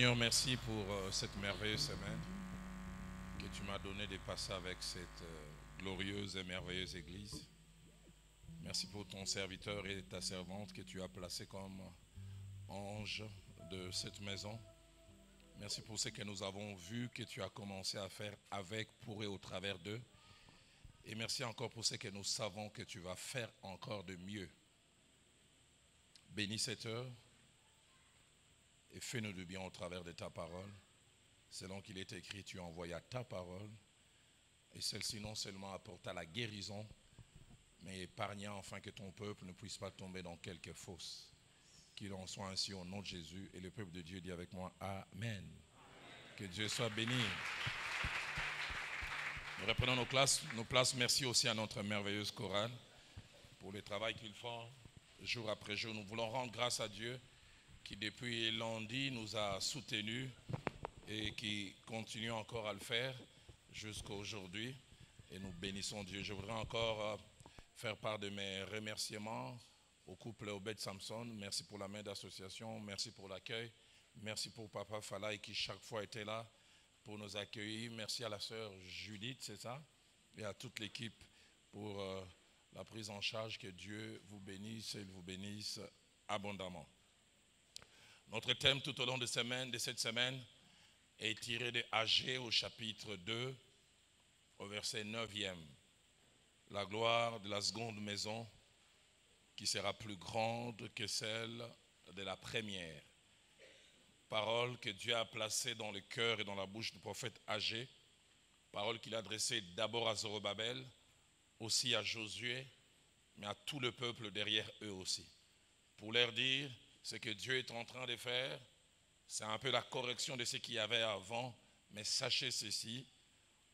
Seigneur, merci pour cette merveilleuse semaine que tu m'as donné de passer avec cette glorieuse et merveilleuse église. Merci pour ton serviteur et ta servante que tu as placé comme ange de cette maison. Merci pour ce que nous avons vu que tu as commencé à faire avec, pour et au travers d'eux. Et merci encore pour ce que nous savons que tu vas faire encore de mieux. Bénis cette heure et fais-nous du bien au travers de ta parole. Selon qu'il est écrit, tu envoyas ta parole et celle-ci non seulement apporta la guérison, mais épargna afin que ton peuple ne puisse pas tomber dans quelque fosse. Qu'il en soit ainsi au nom de Jésus. Et le peuple de Dieu dit avec moi, Amen. Que Dieu soit béni. Nous reprenons nos places. Merci aussi à notre merveilleuse chorale pour le travail qu'ils font jour après jour. Nous voulons rendre grâce à Dieu qui depuis lundi nous a soutenus et qui continue encore à le faire jusqu'à aujourd'hui. Et nous bénissons Dieu. Je voudrais encore faire part de mes remerciements au couple Obed Samson. Merci pour la main d'association, merci pour l'accueil, merci pour Papa Falaï qui chaque fois était là pour nous accueillir. Merci à la sœur Judith, c'est ça, et à toute l'équipe pour la prise en charge. Que Dieu vous bénisse et il vous bénisse abondamment. Notre thème tout au long de cette semaine est tiré de Agé au chapitre 2, au verset 9e. La gloire de la seconde maison qui sera plus grande que celle de la première. Parole que Dieu a placée dans le cœur et dans la bouche du prophète Agé. Parole qu'il a adressée d'abord à Zorobabel, aussi à Josué, mais à tout le peuple derrière eux aussi. Pour leur dire ce que Dieu est en train de faire. C'est un peu la correction de ce qu'il y avait avant, mais sachez ceci,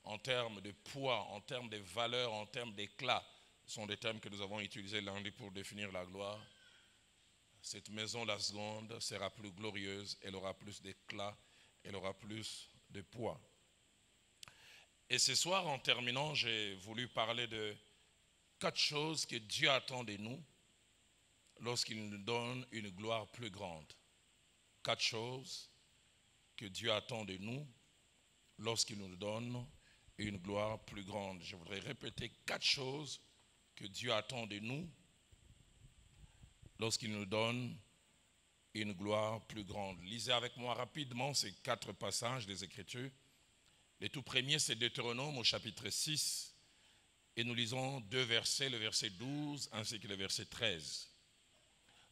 en termes de poids, en termes de valeur, en termes d'éclat, ce sont des termes que nous avons utilisés lundi pour définir la gloire. Cette maison, la seconde, sera plus glorieuse, elle aura plus d'éclat, elle aura plus de poids. Et ce soir, en terminant, j'ai voulu parler de 4 choses que Dieu attend de nous lorsqu'il nous donne une gloire plus grande. 4 choses que Dieu attend de nous lorsqu'il nous donne une gloire plus grande. Je voudrais répéter 4 choses que Dieu attend de nous lorsqu'il nous donne une gloire plus grande. Lisez avec moi rapidement ces 4 passages des Écritures. Le tout premier, c'est Deutéronome au chapitre 6. Et nous lisons 2 versets, le verset 12 ainsi que le verset 13.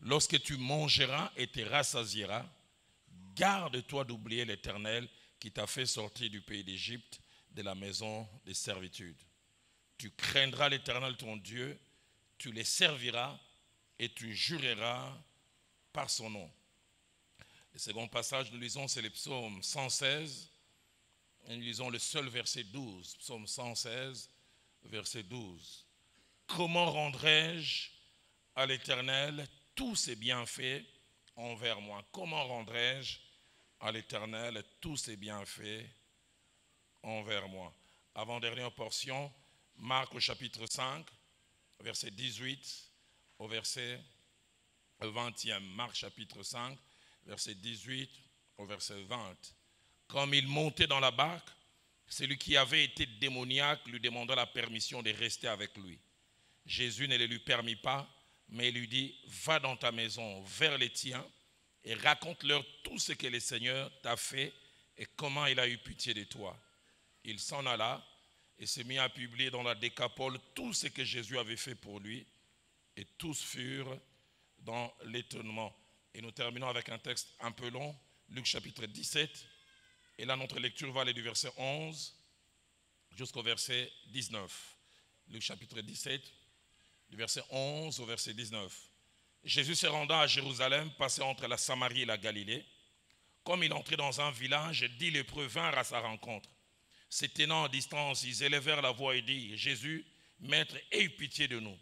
Lorsque tu mangeras et te rassasieras, garde-toi d'oublier l'Éternel qui t'a fait sortir du pays d'Égypte, de la maison de servitude. Tu craindras l'Éternel ton Dieu, tu les serviras et tu jureras par son nom. Le second passage, nous lisons, c'est le psaume 116. Et nous lisons le seul verset 12. Psaume 116, verset 12. Comment rendrai-je à l'Éternel tous ses bienfaits envers moi? Comment rendrai-je à l'Éternel tous ses bienfaits envers moi? Avant-dernière portion, Marc au chapitre 5, verset 18 au verset 20e. Marc chapitre 5, verset 18 au verset 20. Comme il montait dans la barque, celui qui avait été démoniaque lui demanda la permission de rester avec lui. Jésus ne le lui permit pas, mais il lui dit, va dans ta maison vers les tiens et raconte-leur tout ce que le Seigneur t'a fait et comment il a eu pitié de toi. Il s'en alla et s'est mis à publier dans la Décapole tout ce que Jésus avait fait pour lui, et tous furent dans l'étonnement. Et nous terminons avec un texte un peu long, Luc chapitre 17, et là notre lecture va aller du verset 11 jusqu'au verset 19. Luc chapitre 17, du verset 11 au verset 19. Jésus se rendant à Jérusalem, passait entre la Samarie et la Galilée. Comme il entrait dans un village, 10 lépreux vinrent à sa rencontre. Se tenant en distance, ils élevèrent la voix et dirent, Jésus, Maître, aie pitié de nous.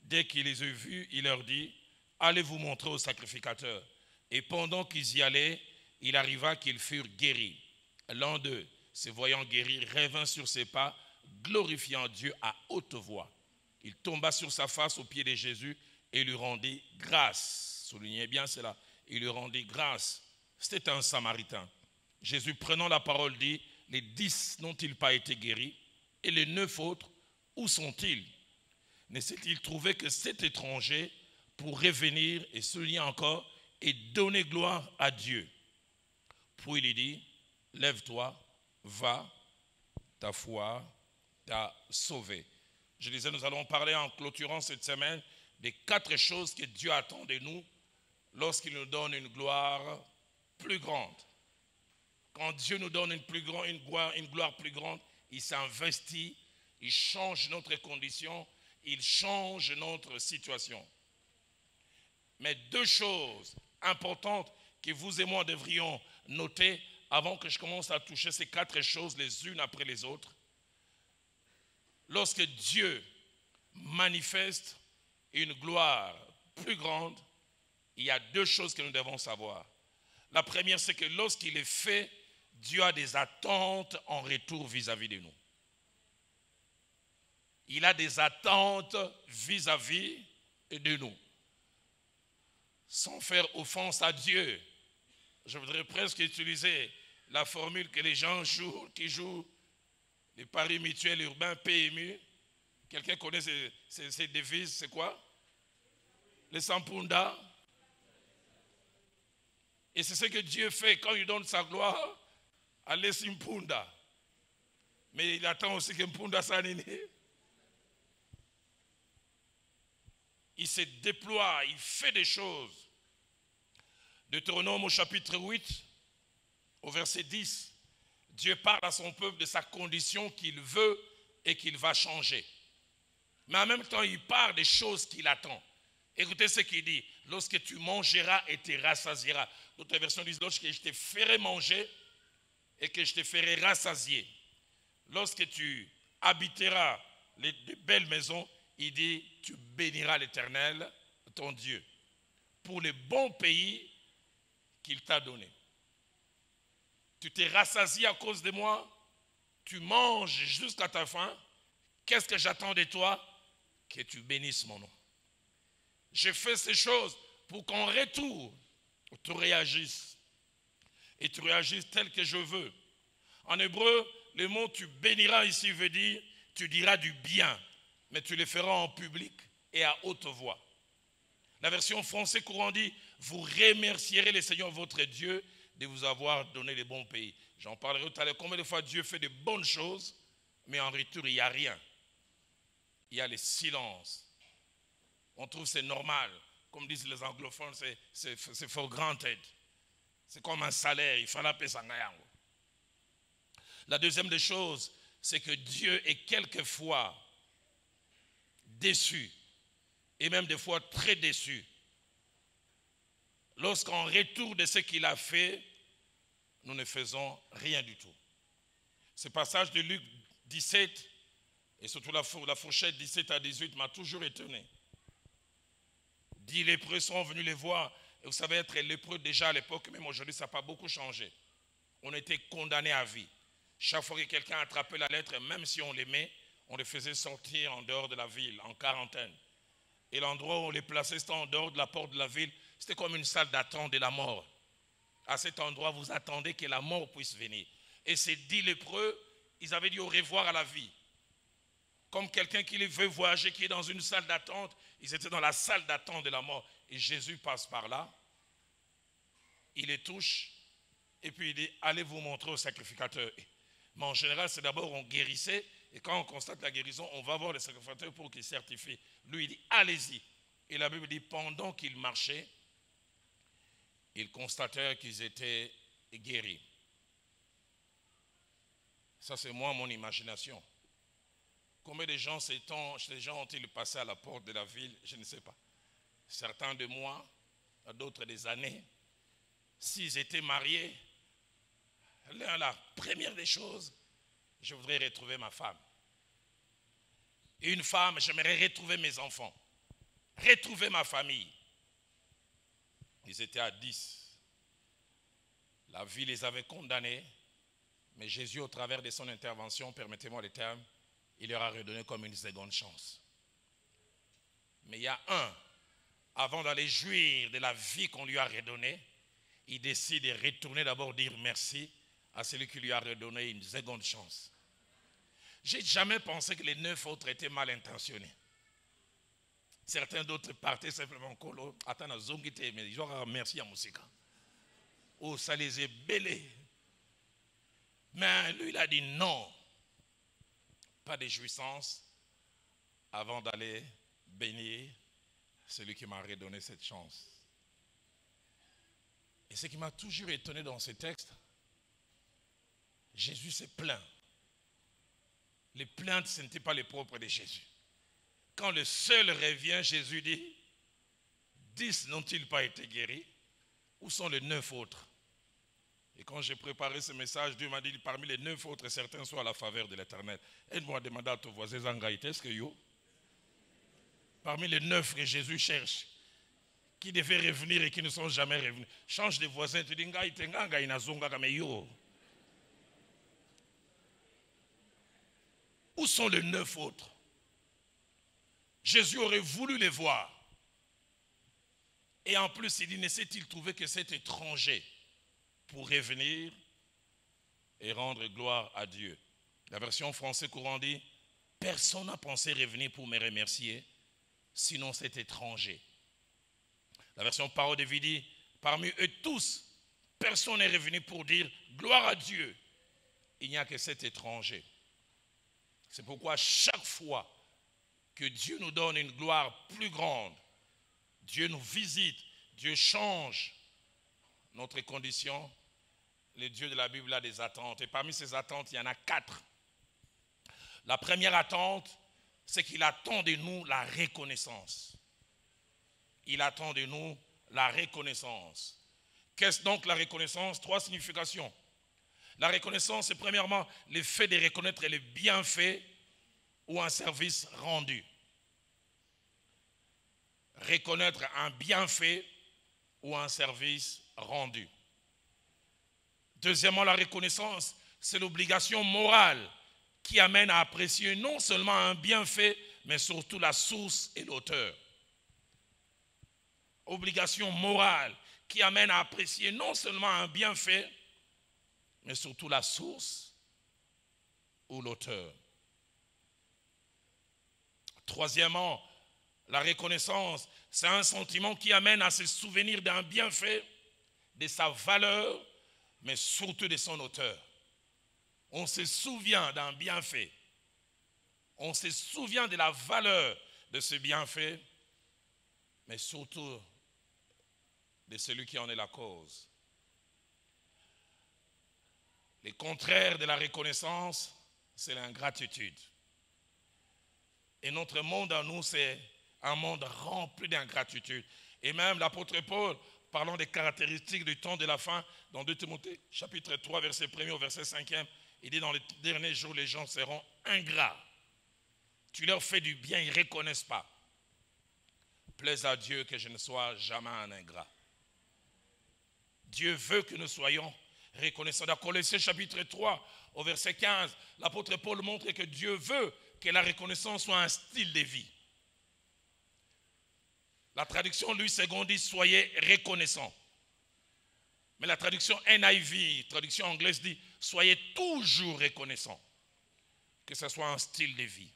Dès qu'il les eut vus, il leur dit, allez vous montrer au sacrificateur. Et pendant qu'ils y allaient, il arriva qu'ils furent guéris. L'un d'eux, se voyant guéri, revint sur ses pas, glorifiant Dieu à haute voix. Il tomba sur sa face aux pieds de Jésus et lui rendit grâce. Soulignez bien cela. Il lui rendit grâce. C'était un Samaritain. Jésus, prenant la parole, dit, les 10 n'ont-ils pas été guéris? Et les 9 autres, où sont-ils? Ne s'est-il trouvé que cet étranger pour revenir et souligner encore et donner gloire à Dieu? Puis il dit, lève-toi, va, ta foi t'a sauvé. Je disais, nous allons parler en clôturant cette semaine des 4 choses que Dieu attend de nous lorsqu'il nous donne une gloire plus grande. Quand Dieu nous donne une gloire plus grande, il s'investit, il change notre condition, il change notre situation. Mais 2 choses importantes que vous et moi devrions noter avant que je commence à toucher ces 4 choses les unes après les autres. Lorsque Dieu manifeste une gloire plus grande, il y a 2 choses que nous devons savoir. La première, c'est que lorsqu'il est fait, Dieu a des attentes en retour vis-à-vis de nous. Il a des attentes vis-à-vis de nous. Sans faire offense à Dieu, je voudrais presque utiliser la formule que les gens qui jouent les paris mutuels urbains PMU. Quelqu'un connaît ces devises, c'est quoi? Les Sampunda. Et c'est ce que Dieu fait quand il donne sa gloire à l'Esimpunda. Mais il attend aussi que Mpunda s'anine. Il se déploie, il fait des choses. Deutéronome au chapitre 8, au verset 10, Dieu parle à son peuple de sa condition qu'il veut et qu'il va changer. Mais en même temps, il parle des choses qu'il attend. Écoutez ce qu'il dit. Lorsque tu mangeras et te rassasieras. D'autres versions disent, lorsque je te ferai manger et que je te ferai rassasier. Lorsque tu habiteras de belles maisons, il dit, tu béniras l'Éternel, ton Dieu, pour le bon pays qu'il t'a donné. Tu t'es rassasié à cause de moi, tu manges jusqu'à ta faim. Qu'est-ce que j'attends de toi? Que tu bénisses mon nom. Je fais ces choses pour qu'en retour, tu réagisses. Et tu réagisses tel que je veux. En hébreu, le mot tu béniras ici veut dire tu diras du bien, mais tu le feras en public et à haute voix. La version français courant dit vous remercierez le Seigneur votre Dieu de vous avoir donné les bons pays. J'en parlerai tout à l'heure. Combien de fois Dieu fait de bonnes choses, mais en retour, il n'y a rien. Il y a le silence. On trouve que c'est normal. Comme disent les anglophones, c'est for granted. C'est comme un salaire. Il faut l'appeler ça. La deuxième des choses, c'est que Dieu est quelquefois déçu. Et même des fois très déçu. Lorsqu'en retour de ce qu'il a fait, nous ne faisons rien du tout. Ce passage de Luc 17, et surtout la fourchette 17 à 18, m'a toujours étonné. 10 lépreux sont venus les voir. Et vous savez, être lépreux déjà à l'époque, même aujourd'hui, ça n'a pas beaucoup changé. On était condamnés à vie. Chaque fois que quelqu'un attrapait la lettre, même si on l'aimait, on les faisait sortir en dehors de la ville, en quarantaine. Et l'endroit où on les plaçait, c'était en dehors de la porte de la ville. C'était comme une salle d'attente de la mort. À cet endroit, vous attendez que la mort puisse venir. Et ces 10 lépreux, ils avaient dit au revoir à la vie. Comme quelqu'un qui veut voyager, qui est dans une salle d'attente, ils étaient dans la salle d'attente de la mort. Et Jésus passe par là, il les touche, et puis il dit, allez vous montrer au sacrificateur. Mais en général, c'est d'abord on guérissait, et quand on constate la guérison, on va voir le sacrificateur pour qu'il certifie. Lui, il dit, allez-y. Et la Bible dit, pendant qu'ils marchaient, ils constatèrent qu'ils étaient guéris. Ça, c'est moi, mon imagination. Combien de gens ont-ils passé à la porte de la ville? Je ne sais pas. Certains de mois, d'autres des années. S'ils étaient mariés, la première des choses, je voudrais retrouver ma femme. Et une femme, j'aimerais retrouver mes enfants. Retrouver ma famille. Ils étaient à 10. La vie les avait condamnés. Mais Jésus, au travers de son intervention, permettez-moi le terme, il leur a redonné comme une seconde chance. Mais il y a un, avant d'aller jouir de la vie qu'on lui a redonnée, il décide de retourner d'abord dire merci à celui qui lui a redonné une seconde chance. J'ai jamais pensé que les 9 autres étaient mal intentionnés. Certains d'autres partaient simplement colo. Attends, mais ils ont remercié à Moussika. Oh, ça les est belés. Mais lui, il a dit non. Pas de jouissance avant d'aller bénir celui qui m'a redonné cette chance. Et ce qui m'a toujours étonné dans ce texte, Jésus s'est plaint. Les plaintes, ce n'était pas les propres de Jésus. Quand le seul revient, Jésus dit, 10 n'ont-ils pas été guéris? Où sont les 9 autres? Et quand j'ai préparé ce message, Dieu m'a dit, parmi les 9 autres, certains sont à la faveur de l'Éternel. Aide-moi à demander à ton voisin, Zangaïté, est-ce que yo? Parmi les 9 que Jésus cherche, qui devaient revenir et qui ne sont jamais revenus. Change de voisin, tu dis, Ngaïté, Ngaïna Zonga comme yo. Où sont les 9 autres? Jésus aurait voulu les voir. Et en plus, il dit, ne s'est-il trouvé que cet étranger pour revenir et rendre gloire à Dieu? La version française courant dit, personne n'a pensé revenir pour me remercier, sinon cet étranger. La version parole de vie dit, parmi eux tous, personne n'est revenu pour dire gloire à Dieu. Il n'y a que cet étranger. C'est pourquoi chaque fois que Dieu nous donne une gloire plus grande, Dieu nous visite, Dieu change notre condition, le Dieu de la Bible a des attentes. Et parmi ces attentes, il y en a 4. La première attente, c'est qu'il attend de nous la reconnaissance. Il attend de nous la reconnaissance. Qu'est-ce donc la reconnaissance? 3 significations. La reconnaissance, c'est premièrement le fait de reconnaître les bienfaits ou un service rendu. Reconnaître un bienfait ou un service rendu. Deuxièmement, la reconnaissance, c'est l'obligation morale qui amène à apprécier non seulement un bienfait, mais surtout la source et l'auteur. Obligation morale qui amène à apprécier non seulement un bienfait, mais surtout la source ou l'auteur. Troisièmement, la reconnaissance, c'est un sentiment qui amène à se souvenir d'un bienfait, de sa valeur, mais surtout de son auteur. On se souvient d'un bienfait. On se souvient de la valeur de ce bienfait, mais surtout de celui qui en est la cause. Le contraire de la reconnaissance, c'est l'ingratitude. Et notre monde à nous, c'est un monde rempli d'ingratitude. Et même l'apôtre Paul, parlant des caractéristiques du temps de la fin, dans 2 Timothée, chapitre 3, verset 1er au verset 5e, il dit dans les derniers jours, les gens seront ingrats. Tu leur fais du bien, ils ne reconnaissent pas. Plaise à Dieu que je ne sois jamais un ingrat. Dieu veut que nous soyons reconnaissants. Dans Colossiens chapitre 3, au verset 15, l'apôtre Paul montre que Dieu veut que la reconnaissance soit un style de vie. La traduction Louis II dit « soyez reconnaissants ». Mais la traduction NIV, traduction anglaise, dit « soyez toujours reconnaissants ». Que ce soit un style de vie.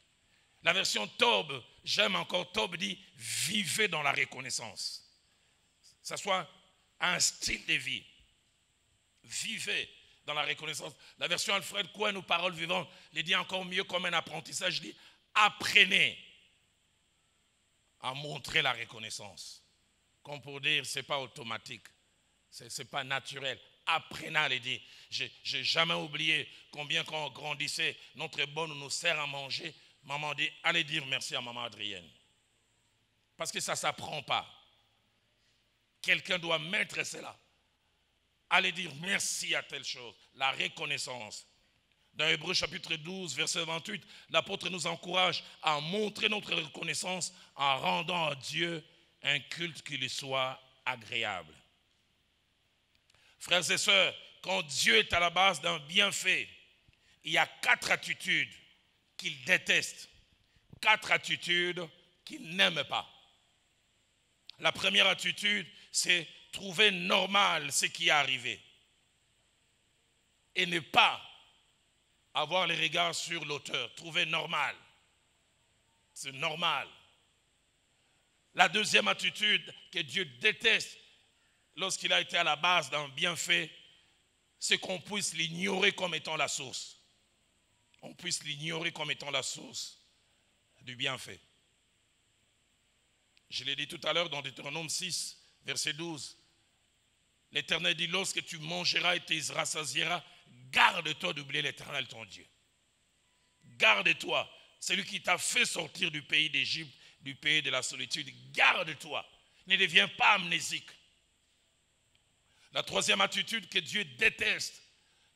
La version Tob, j'aime encore Tob, dit « vivez dans la reconnaissance ». Que ce soit un style de vie. Vivez dans la reconnaissance. La version Alfred Cohen, ou Paroles vivantes, les dit encore mieux comme un apprentissage, dit apprenez à montrer la reconnaissance. Comme pour dire, ce n'est pas automatique, ce n'est pas naturel. Apprenez à le dire. Je n'ai jamais oublié combien quand on grandissait, notre bonne nous sert à manger. Maman dit, allez dire merci à maman Adrienne. Parce que ça ne s'apprend pas. Quelqu'un doit mettre cela. Allez dire merci à telle chose. La reconnaissance. Dans Hébreux chapitre 12, verset 28, l'apôtre nous encourage à montrer notre reconnaissance en rendant à Dieu un culte qui lui soit agréable. Frères et sœurs, quand Dieu est à la base d'un bienfait, il y a 4 attitudes qu'il déteste, 4 attitudes qu'il n'aime pas. La première attitude, c'est trouver normal ce qui est arrivé. Et ne pas avoir les regards sur l'auteur. Trouver normal. C'est normal. La deuxième attitude que Dieu déteste lorsqu'il a été à la base d'un bienfait, c'est qu'on puisse l'ignorer comme étant la source. On puisse l'ignorer comme étant la source du bienfait. Je l'ai dit tout à l'heure dans Deutéronome 6, verset 12. L'Éternel dit, lorsque tu mangeras et te rassasieras, garde-toi d'oublier l'Éternel ton Dieu. Garde-toi. Celui qui t'a fait sortir du pays d'Égypte, du pays de la solitude, garde-toi. Ne deviens pas amnésique. La troisième attitude que Dieu déteste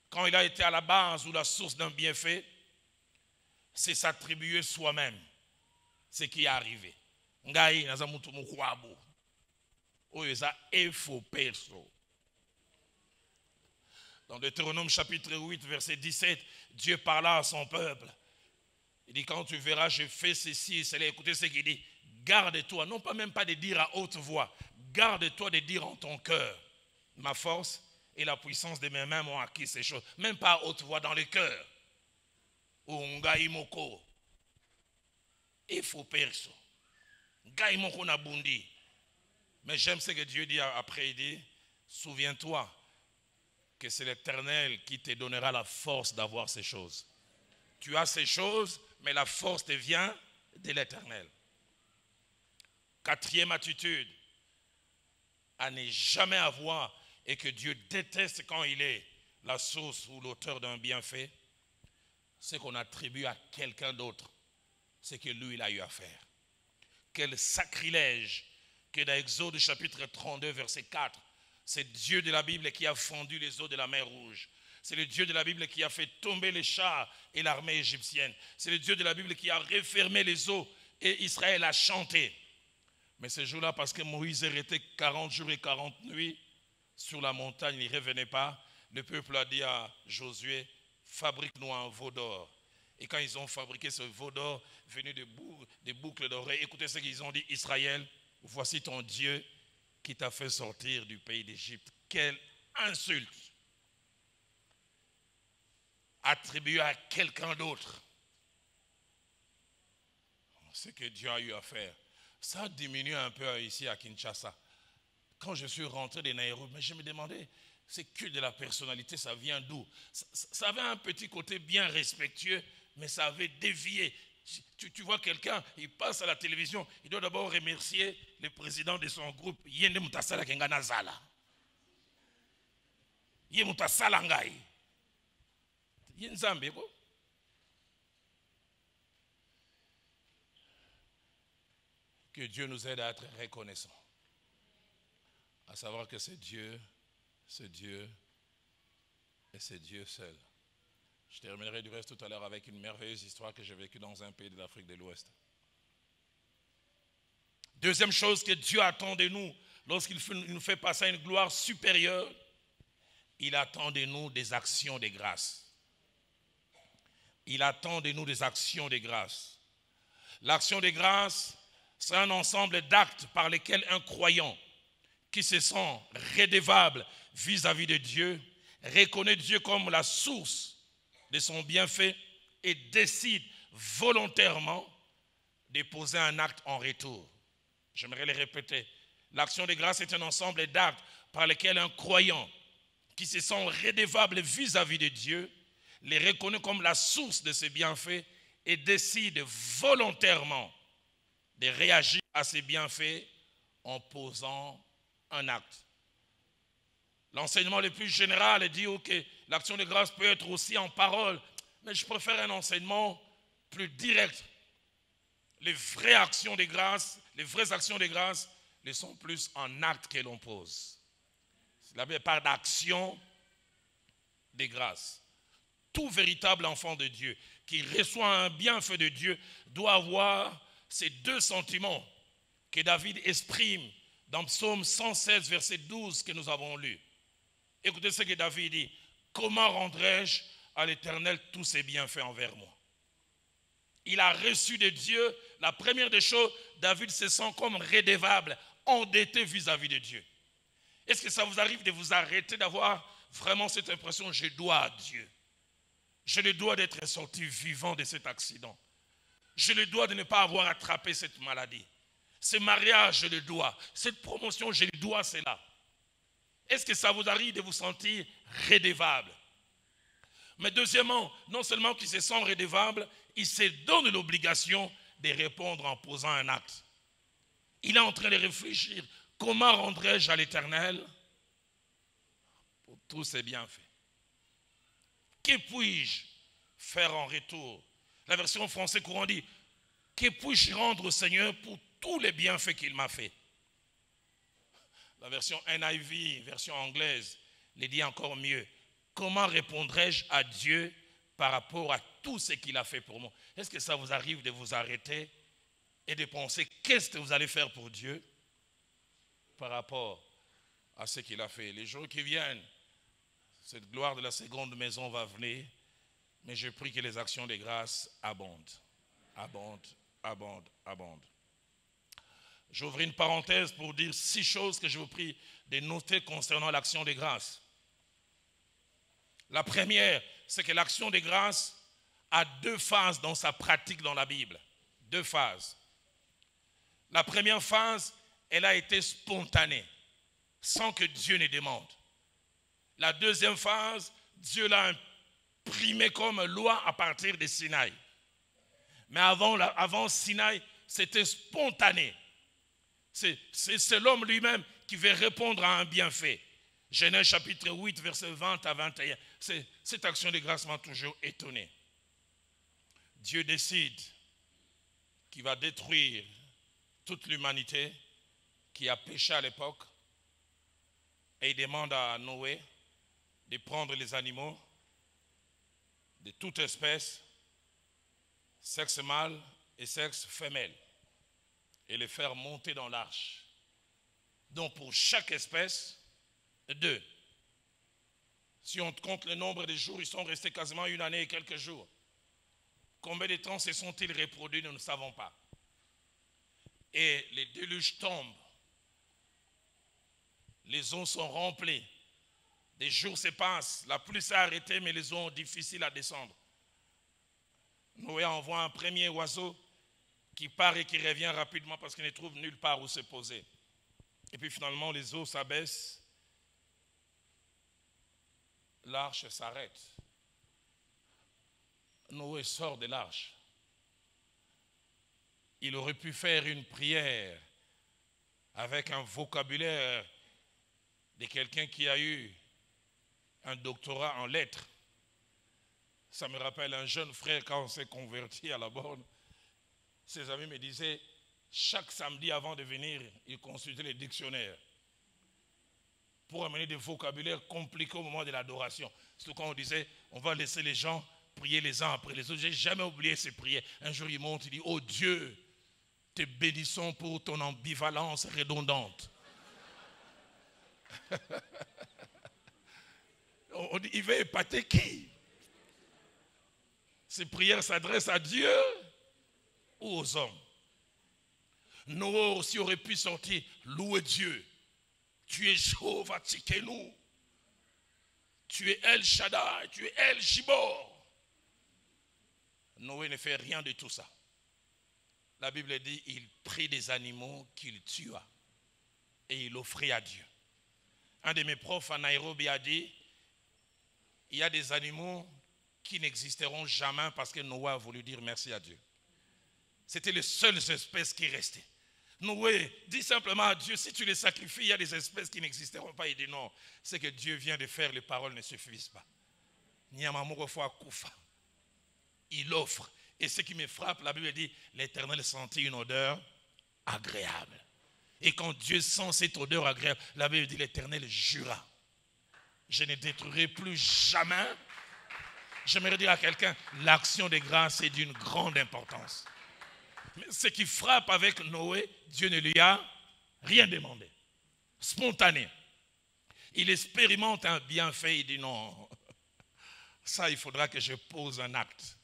quand il a été à la base ou la source d'un bienfait, c'est s'attribuer soi-même ce qui est arrivé. Ngai naza mutu mukwabo. Oyo eza efo perso. Dans Deutéronome chapitre 8 verset 17, Dieu parla à son peuple. Il dit, quand tu verras, je fais ceci et cela. Écoutez ce qu'il dit. Garde-toi, non pas même pas de dire à haute voix. Garde-toi de dire en ton cœur. Ma force et la puissance de mes mains m'ont acquis ces choses. Même pas à haute voix, dans le cœur. Ungaimoko. Il faut perso. Gaimoko nabundi. Mais j'aime ce que Dieu dit après. Il dit, souviens-toi que c'est l'Éternel qui te donnera la force d'avoir ces choses. Tu as ces choses, mais la force te vient de l'Éternel. Quatrième attitude, à ne jamais avoir et que Dieu déteste quand il est la source ou l'auteur d'un bienfait, c'est qu'on attribue à quelqu'un d'autre ce que lui il a eu à faire. Quel sacrilège que dans Exode chapitre 32 verset 4, c'est Dieu de la Bible qui a fendu les eaux de la mer Rouge. C'est le Dieu de la Bible qui a fait tomber les chars et l'armée égyptienne. C'est le Dieu de la Bible qui a refermé les eaux et Israël a chanté. Mais ce jour-là, parce que Moïse est resté 40 jours et 40 nuits sur la montagne, il ne revenait pas. Le peuple a dit à Josué, fabrique-nous un veau d'or. Et quand ils ont fabriqué ce veau d'or, venu des boucles d'oreilles, écoutez ce qu'ils ont dit, Israël, voici ton Dieu qui t'a fait sortir du pays d'Égypte. Quelle insulte! Attribué à quelqu'un d'autre ce que Dieu a eu à faire. Ça a diminué un peu ici à Kinshasa. Quand je suis rentré de Nairobi, mais je me demandais, c'est culte de la personnalité, ça vient d'où? Ça avait un petit côté bien respectueux, mais ça avait dévié. Tu vois quelqu'un, il passe à la télévision, il doit d'abord remercier le président de son groupe. Yende mutasala kengana zala. Yé mutasala ngai. Yenzambe ko. Que Dieu nous aide à être reconnaissants. À savoir que c'est Dieu et c'est Dieu seul. Je terminerai du reste tout à l'heure avec une merveilleuse histoire que j'ai vécue dans un pays de l'Afrique de l'Ouest. Deuxième chose que Dieu attend de nous, lorsqu'il nous fait passer à une gloire supérieure, il attend de nous des actions de grâce. Il attend de nous des actions de grâce. L'action de grâce, c'est un ensemble d'actes par lesquels un croyant qui se sent redevable vis-à-vis de Dieu, reconnaît Dieu comme la source de son bienfait et décide volontairement de poser un acte en retour. J'aimerais le répéter. L'action de grâce est un ensemble d'actes par lesquels un croyant qui se sent redevable vis-à-vis de Dieu les reconnaît comme la source de ses bienfaits et décide volontairement de réagir à ces bienfaits en posant un acte. L'enseignement le plus général dit que l'action de grâce peut être aussi en parole, mais je préfère un enseignement plus direct. Les vraies actions de grâce, les vraies actions de grâce, ne sont plus en acte que l'on pose. La Bible parle d'action de grâce. Tout véritable enfant de Dieu qui reçoit un bienfait de Dieu doit avoir ces deux sentiments que David exprime dans Psaume 116, verset 12 que nous avons lu. Écoutez ce que David dit. Comment rendrai-je à l'Éternel tous ses bienfaits envers moi? Il a reçu de Dieu, la première des choses, David se sent comme redevable, endetté vis-à-vis de Dieu. Est-ce que ça vous arrive de vous arrêter, d'avoir vraiment cette impression, je dois à Dieu. Je le dois d'être sorti vivant de cet accident. Je le dois de ne pas avoir attrapé cette maladie. Ce mariage, je le dois. Cette promotion, je le dois à cela. Est-ce que ça vous arrive de vous sentir redevable? Mais deuxièmement, non seulement qu'il se sent redevable, il se donne l'obligation de répondre en posant un acte. Il est en train de réfléchir, comment rendrai-je à l'Éternel pour tous ses bienfaits? Que puis-je faire en retour? La version française courant dit, que puis-je rendre au Seigneur pour tous les bienfaits qu'il m'a fait? La version NIV, version anglaise, le dit encore mieux. Comment répondrai-je à Dieu par rapport à tout ce qu'il a fait pour moi? Est-ce que ça vous arrive de vous arrêter et de penser, qu'est-ce que vous allez faire pour Dieu par rapport à ce qu'il a fait? Les jours qui viennent, cette gloire de la seconde maison va venir, mais je prie que les actions de grâce abondent, abondent, abondent, abondent. J'ouvre une parenthèse pour dire 6 choses que je vous prie de noter concernant l'action de grâce. La première, c'est que l'action de grâce a 2 phases dans sa pratique dans la Bible. 2 phases. La première phase, elle a été spontanée, sans que Dieu ne demande. La deuxième phase, Dieu l'a imprimée comme loi à partir de Sinaï. Mais avant Sinaï, c'était spontané. C'est l'homme lui-même qui veut répondre à un bienfait. Genèse chapitre 8, verset 20 à 21. Cette action de grâce m'a toujours étonné. Dieu décide qu'il va détruire toute l'humanité qui a péché à l'époque. Et il demande à Noé de prendre les animaux de toute espèce, sexe mâle et sexe femelle, et les faire monter dans l'arche. Donc pour chaque espèce, 2. Si on compte le nombre de jours, ils sont restés quasiment 1 année et quelques jours. Combien de temps se sont-ils reproduits, nous ne savons pas. Et les déluges tombent. Les eaux sont remplies. Des jours se passent. La pluie s'est arrêtée, mais les eaux sont difficiles à descendre. Noé envoie un premier oiseau qui part et qui revient rapidement parce qu'il ne trouve nulle part où se poser. Et puis finalement, les eaux s'abaissent. L'arche s'arrête. Noé sort de l'arche. Il aurait pu faire une prière avec un vocabulaire de quelqu'un qui a eu un doctorat en lettres. Ça me rappelle un jeune frère quand on s'est converti à la borne. Ses amis me disaient, chaque samedi avant de venir, il consultait les dictionnaires pour amener des vocabulaires compliqués au moment de l'adoration. Surtout quand on disait, on va laisser les gens prier les uns après les autres. Je n'ai jamais oublié ces prières. Un jour, il monte, il dit, oh Dieu, te bénissons pour ton ambivalence redondante. On dit, il veut épater qui? Ces prières s'adressent à Dieu ou aux hommes? Noé aussi aurait pu sortir, louer Dieu. Tu es Jéhovah Tsidkenu. Tu es El Shaddai, tu es El Gibor. Noé ne fait rien de tout ça. La Bible dit, il prit des animaux qu'il tua et il offrit à Dieu. Un de mes profs à Nairobi a dit, il y a des animaux qui n'existeront jamais parce que Noé a voulu dire merci à Dieu. C'était les seules espèces qui restaient. Noé dit simplement à Dieu, si tu les sacrifies, il y a des espèces qui n'existeront pas. Il dit non, c'est que Dieu vient de faire, les paroles ne suffisent pas. Il offre. Et ce qui me frappe, la Bible dit, l'Éternel sentit une odeur agréable. Et quand Dieu sent cette odeur agréable, la Bible dit, l'Éternel jura, je ne détruirai plus jamais. J'aimerais dire à quelqu'un, l'action de grâce est d'une grande importance. Mais ce qui frappe avec Noé, Dieu ne lui a rien demandé. Spontané. Il expérimente un bienfait, il dit non, ça il faudra que je pose un acte.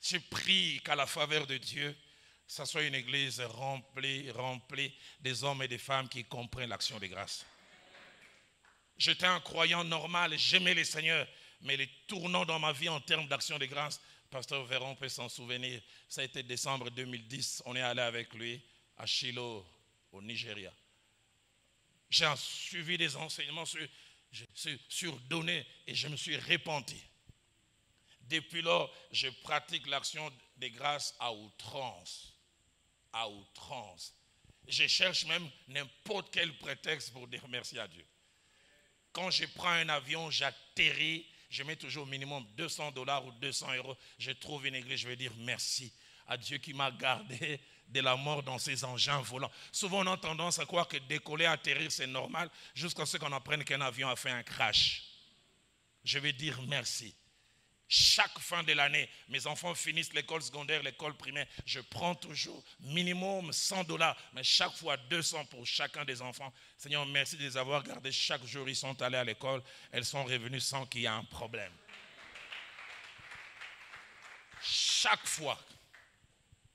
Je prie qu'à la faveur de Dieu, ça soit une église remplie des hommes et des femmes qui comprennent l'action de grâce. J'étais un croyant normal, j'aimais le Seigneur, mais les tournants dans ma vie en termes d'action de grâce, Pasteur Véron peut s'en souvenir, ça a été décembre 2010, on est allé avec lui à Shiloh, au Nigeria. J'ai suivi des enseignements sur donner et je me suis repenti. Depuis lors, je pratique l'action de grâce à outrance. À outrance. Je cherche même n'importe quel prétexte pour dire merci à Dieu. Quand je prends un avion, j'atterris, je mets toujours au minimum $200 ou 200 €. Je trouve une église, je vais dire merci à Dieu qui m'a gardé de la mort dans ces engins volants. Souvent, on a tendance à croire que décoller, atterrir, c'est normal, jusqu'à ce qu'on apprenne qu'un avion a fait un crash. Je vais dire merci. Chaque fin de l'année, mes enfants finissent l'école secondaire, l'école primaire. Je prends toujours minimum $100, mais chaque fois 200 pour chacun des enfants. Seigneur, merci de les avoir gardés. Chaque jour, ils sont allés à l'école. Elles sont revenues sans qu'il y ait un problème. Chaque fois,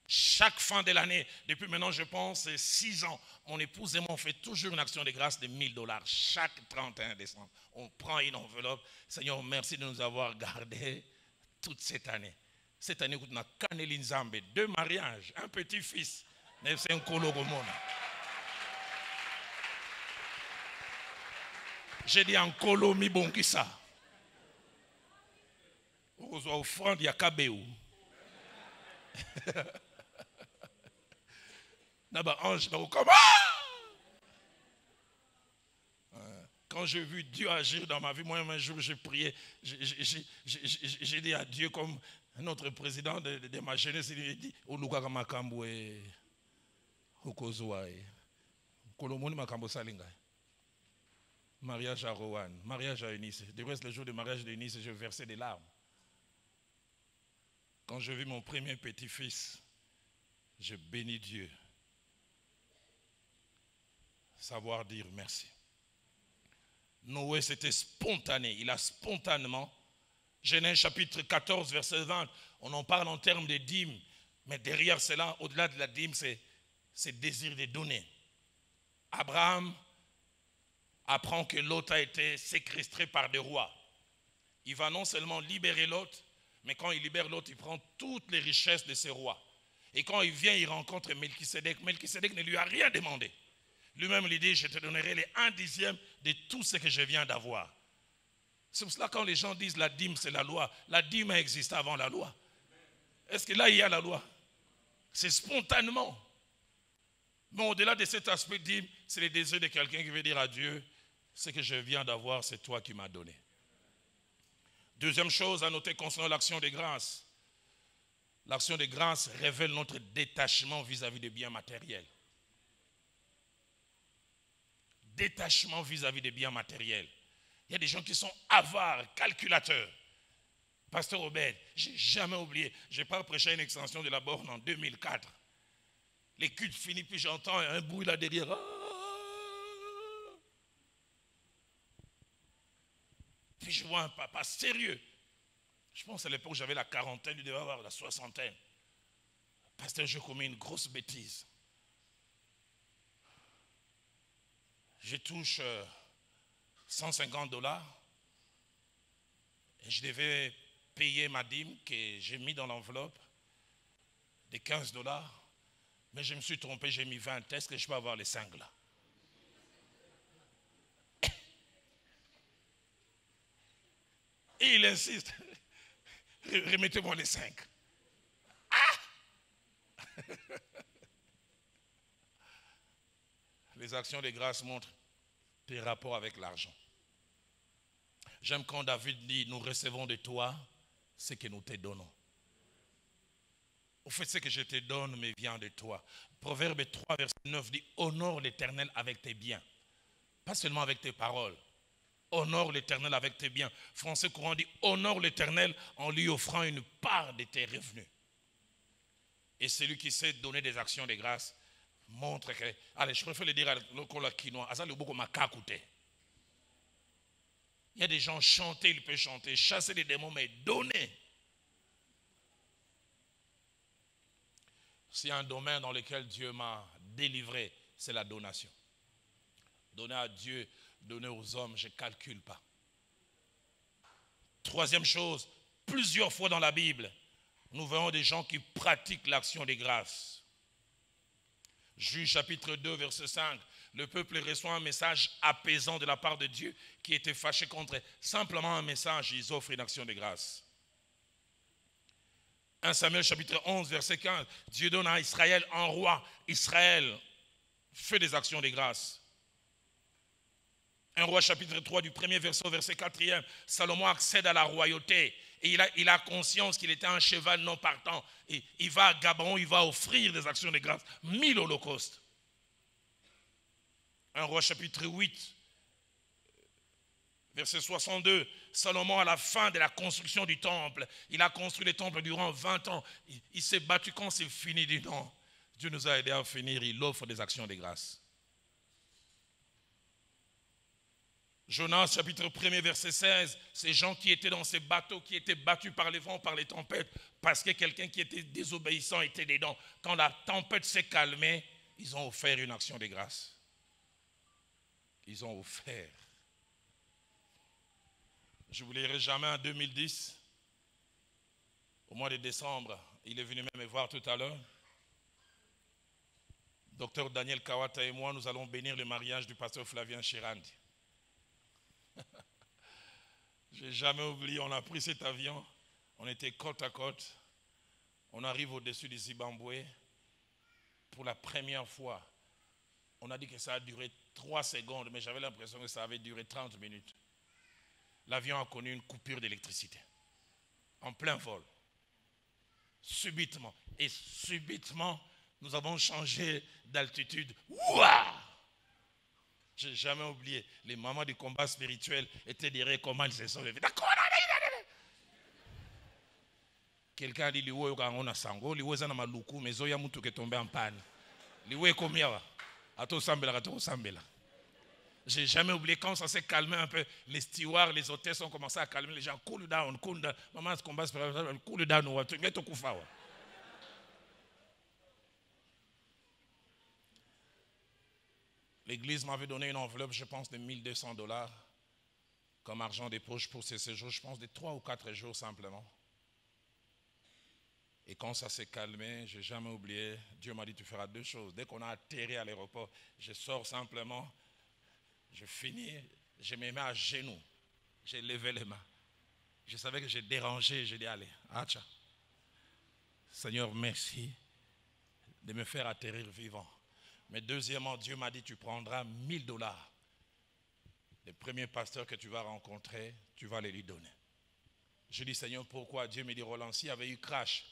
chaque fin de l'année, depuis maintenant, je pense, 6 ans, mon épouse et moi, on fait toujours une action de grâce de $1000. Chaque 31 décembre, on prend une enveloppe. Seigneur, merci de nous avoir gardés toute cette année. Cette année, on a Kaneli Nzambe, 2 mariages, un petit-fils. C'est un kologomona. J'ai dit en kolo mi bonkisa. Aux offrandes, il y a Kabeu. Ange, quand j'ai vu Dieu agir dans ma vie, moi un jour j'ai prié, j'ai dit à Dieu comme notre président de ma jeunesse, il m'a dit Oluka Makambo et Okozwa Kolomoni Makambo Salinga. Mariage à Rowan, mariage à Eunice. Du reste, le jour du mariage d'Eunice, je versais des larmes. Quand je vis mon premier petit-fils, je bénis Dieu. Savoir dire merci. Noé, c'était spontané. Il a spontanément, Genèse chapitre 14, verset 20, on en parle en termes de dîmes, mais derrière cela, au-delà de la dîme, c'est le désir de donner. Abraham apprend que Lot a été séquestré par des rois. Il va non seulement libérer Lot, mais quand il libère Lot, il prend toutes les richesses de ces rois. Et quand il vient, il rencontre Melchisédek. Melchisédek ne lui a rien demandé. Lui-même lui dit, je te donnerai les 1/10 de tout ce que je viens d'avoir. C'est pour cela quand les gens disent la dîme, c'est la loi. La dîme a existé avant la loi. Est-ce que là, il y a la loi? C'est spontanément. Mais au-delà de cet aspect de dîme, c'est le désir de quelqu'un qui veut dire à Dieu, ce que je viens d'avoir, c'est toi qui m'as donné. Deuxième chose à noter concernant l'action de grâce. L'action de grâce révèle notre détachement vis-à-vis des biens matériels. Détachement vis-à-vis des biens matériels. Il y a des gens qui sont avares, calculateurs. Pasteur Robert, je n'ai jamais oublié, je n'ai pas prêché une extension de la borne en 2004. Les cultes finis, puis j'entends un bruit là derrière. Puis je vois un papa sérieux. Je pense à l'époque où j'avais la quarantaine, il devait avoir la soixantaine. Pasteur, j'ai commis une grosse bêtise. Je touche $150 et je devais payer ma dîme que j'ai mis dans l'enveloppe de $15. Mais je me suis trompé, j'ai mis 20. Est-ce que je peux avoir les 5 là? Et il insiste. Remettez-moi les 5. Ah! Les actions de grâce montrent tes rapports avec l'argent. J'aime quand David dit, nous recevons de toi ce que nous te donnons. Au fait, ce que je te donne me vient de toi. Proverbe 3, verset 9 dit, honore l'Éternel avec tes biens. Pas seulement avec tes paroles. Honore l'Éternel avec tes biens. Français courant dit, honore l'Éternel en lui offrant une part de tes revenus. Et celui qui sait donner des actions de grâce montre que, allez, je préfère le dire à l'okola quinoa, à ça le beaucoup makakoute. Il y a des gens chanter, ils peuvent chanter, chasser les démons, mais donner. S'il y a un domaine dans lequel Dieu m'a délivré, c'est la donation. Donner à Dieu. donner aux hommes, je ne calcule pas. Troisième chose, plusieurs fois dans la Bible, nous voyons des gens qui pratiquent l'action des grâces. Juge chapitre 2, verset 5. Le peuple reçoit un message apaisant de la part de Dieu qui était fâché contre eux. Simplement un message, ils offrent une action de grâce. 1 Samuel chapitre 11, verset 15. Dieu donne à Israël un roi. Israël fait des actions de grâce. 1 Roi chapitre 3 du premier verset au verset 4e. Salomon accède à la royauté. Et il a conscience qu'il était un cheval non partant. Et il va à Gabon, il va offrir des actions de grâce. 1000 holocaustes. 1 Roi chapitre 8, verset 62. Salomon, à la fin de la construction du temple, il a construit le temple durant 20 ans. Il s'est battu quand c'est fini, il dit non. Dieu nous a aidés à finir, il offre des actions de grâce. Jonas, chapitre 1er, verset 16, ces gens qui étaient dans ces bateaux, qui étaient battus par les vents, par les tempêtes, parce que quelqu'un qui était désobéissant était dedans. Quand la tempête s'est calmée, ils ont offert une action de grâce. Ils ont offert. Je ne vous lirai jamais en 2010, au mois de décembre, il est venu même me voir tout à l'heure. Docteur Daniel Kawata et moi, nous allons bénir le mariage du pasteur Flavien Chirandi. Je n'ai jamais oublié, on a pris cet avion, on était côte à côte, on arrive au-dessus du Zimbabwe. Pour la première fois, on a dit que ça a duré 3 secondes, mais j'avais l'impression que ça avait duré 30 minutes. L'avion a connu une coupure d'électricité, en plein vol, subitement. Et subitement, nous avons changé d'altitude. Ouah! Je n'ai jamais oublié. Les mamans du combat spirituel étaient derrière comment ils se sont levés. D'accord. Quelqu'un a dit, liwe on a sango, liwe zana maluku, mais zoya mutu qui est tombé en panne. Liwe combien? Ato sambela, ato sambela. Je n'ai jamais oublié quand ça s'est calmé un peu. Les stewards, les hôtesses ont commencé à calmer les gens. Cool down, cool down. Maman, ce combat spirituel, cool down, tu mets au koufa. L'église m'avait donné une enveloppe, je pense, de $1200 comme argent des poches pour ces séjours, je pense, de 3 ou 4 jours simplement. Et quand ça s'est calmé, je n'ai jamais oublié, Dieu m'a dit, tu feras 2 choses. Dès qu'on a atterri à l'aéroport, je sors simplement, je finis, je me mets à genoux, j'ai levé les mains. Je savais que j'ai dérangé, j'ai dit, allez, acha. Seigneur, merci de me faire atterrir vivant. Mais deuxièmement, Dieu m'a dit, tu prendras $1000. Les premiers pasteurs que tu vas rencontrer, tu vas les lui donner. Je dis, Seigneur, pourquoi? Dieu me dit, Roland, s'il y avait eu crash,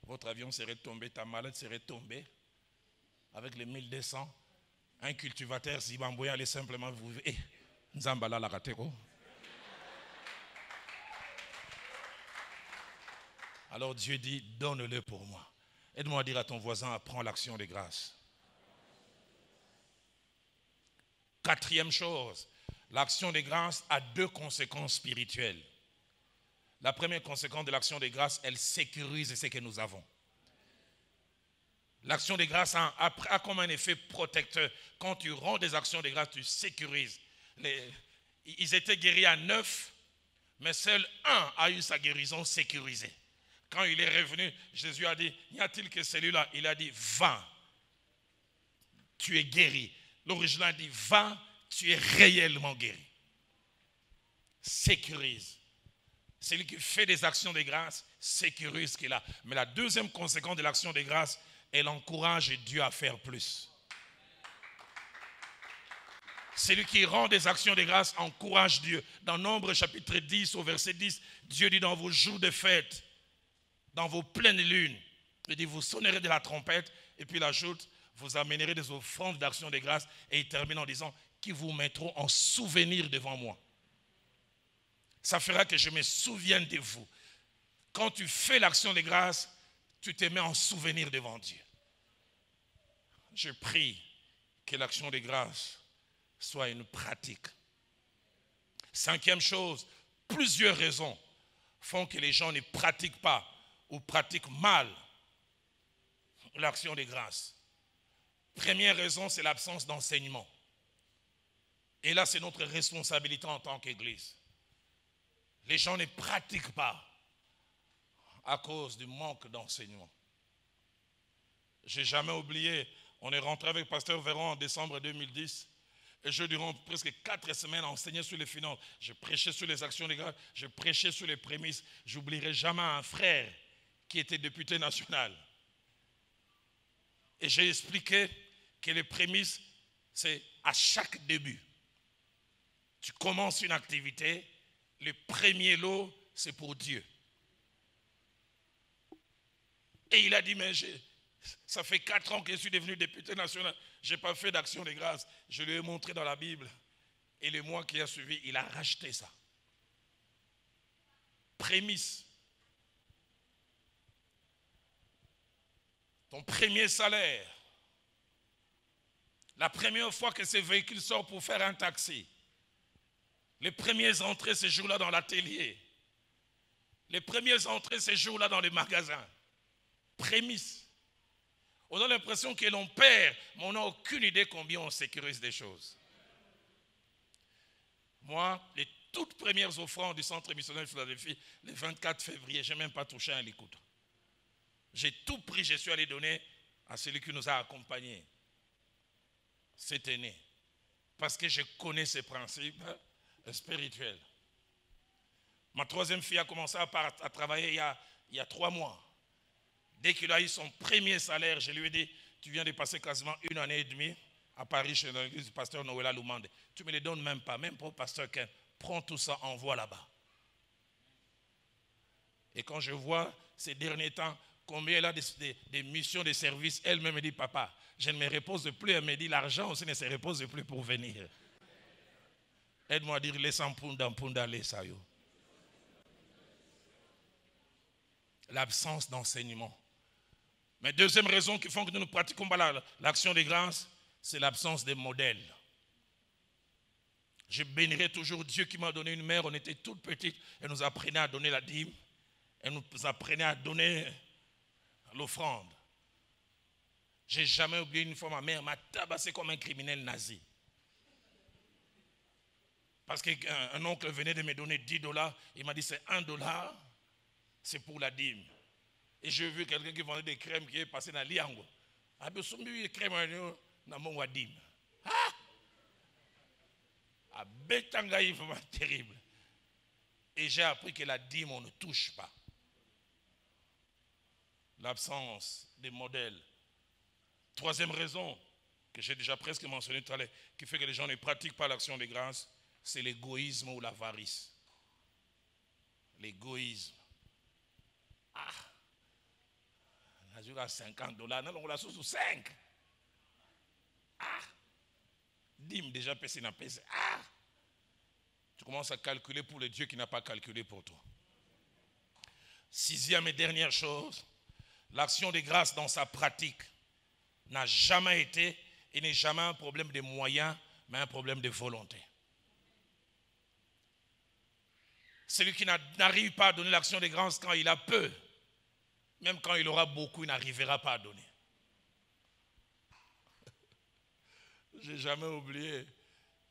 votre avion serait tombé, ta mallette serait tombée. Avec les 1200, un cultivateur zimbabwéen allait simplement vous... Eh, Nzambala la rateko. Alors Dieu dit, donne-le pour moi. Aide-moi à dire à ton voisin, apprends l'action de grâce. 4e chose, l'action de grâce a 2 conséquences spirituelles. La première conséquence de l'action de grâce, elle sécurise ce que nous avons. L'action de grâce a comme un effet protecteur. Quand tu rends des actions de grâce, tu sécurises. Ils étaient guéris à 9, mais seul un a eu sa guérison sécurisée. Quand il est revenu, Jésus a dit, n'y a-t-il que celui-là? Il a dit, va, tu es guéri. L'original dit, va, tu es réellement guéri. Sécurise. Celui qui fait des actions de grâce sécurise ce qu'il a. Mais la deuxième conséquence de l'action de grâce, elle encourage Dieu à faire plus. Celui qui rend des actions de grâce encourage Dieu. Dans Nombre chapitre 10 au verset 10, Dieu dit dans vos jours de fête, dans vos pleines lunes, il dit vous sonnerez de la trompette, et puis il ajoute, vous amènerez des offrandes d'action de grâce, et il termine en disant, qui vous mettront en souvenir devant moi. Ça fera que je me souvienne de vous. Quand tu fais l'action de grâce, tu te mets en souvenir devant Dieu. Je prie que l'action de grâce soit une pratique. 5e chose, plusieurs raisons font que les gens ne pratiquent pas ou pratiquent mal l'action de grâce. Première raison, c'est l'absence d'enseignement. Et là, c'est notre responsabilité en tant qu'Église. Les gens ne pratiquent pas à cause du manque d'enseignement. Je n'ai jamais oublié, on est rentré avec Pasteur Véron en décembre 2010. Et je, durant presque 4 semaines, enseignais sur les finances. Je prêchais sur les actions légales, je prêchais sur les prémices. Je n'oublierai jamais un frère qui était député national. Et j'ai expliqué que les prémices, c'est à chaque début. Tu commences une activité, le premier lot, c'est pour Dieu. Et il a dit, mais ça fait 4 ans que je suis devenu député national. Je n'ai pas fait d'action de grâce. Je lui ai montré dans la Bible. Et le mois qui a suivi, il a racheté ça. Prémisse. Ton premier salaire. La première fois que ce véhicule sort pour faire un taxi. Les premières entrées ces jours-là dans l'atelier. Les premières entrées ces jours-là dans les magasins. Prémisse. On a l'impression que l'on perd, mais on n'a aucune idée combien on sécurise des choses. Moi, les toutes premières offrandes du centre missionnaire de Philadelphie, le 24 février, je n'ai même pas touché un licoute. J'ai tout pris, je suis allé donner à celui qui nous a accompagnés cette année. Parce que je connais ces principes spirituels. Ma troisième fille a commencé à travailler il y a 3 mois. Dès qu'il a eu son premier salaire, je lui ai dit, tu viens de passer quasiment 1 année et demie à Paris chez l'église du pasteur Noëlla Lumande. Tu ne me les donnes même pas, même pas au pasteur Ken. Prends tout ça, envoie là-bas. Et quand je vois ces derniers temps, combien elle a des missions de service, elle-même me dit, papa, je ne me repose plus. Elle me dit, l'argent aussi ne se repose plus pour venir. Aide-moi à dire, laisse en punda, laisse à yo. L'absence d'enseignement. Mais deuxième raison qui fait que nous ne pratiquons pas l'action des grâces, c'est l'absence de modèles. Je bénirai toujours Dieu qui m'a donné une mère. On était toute petite. Elle nous apprenait à donner la dîme. Elle nous apprenait à donner l'offrande. Je n'ai jamais oublié une fois ma mère m'a tabassé comme un criminel nazi. Parce qu'un oncle venait de me donner $10. Il m'a dit c'est $1, c'est pour la dîme. Et j'ai vu quelqu'un qui vendait des crèmes qui est passé dans l'Iango. Abesumbi crème na mon wadim. Ah! Bétangaï vraiment terrible. Et j'ai appris que la dîme on ne touche pas. L'absence des modèles. Troisième raison que j'ai déjà presque mentionné tout à l'heure, qui fait que les gens ne pratiquent pas l'action des grâces, c'est l'égoïsme ou l'avarice. L'égoïsme. Ah! On a $50, non, on l'a sous 5. Ah! Dîme déjà pèse n'a pèse. Ah! Tu commences à calculer pour le Dieu qui n'a pas calculé pour toi. 6e et dernière chose, l'action des grâces dans sa pratique n'a jamais été et n'est jamais un problème de moyens, mais un problème de volonté. Celui qui n'arrive pas à donner l'action des grâces quand il a peu, même quand il aura beaucoup, il n'arrivera pas à donner. Je n'ai jamais oublié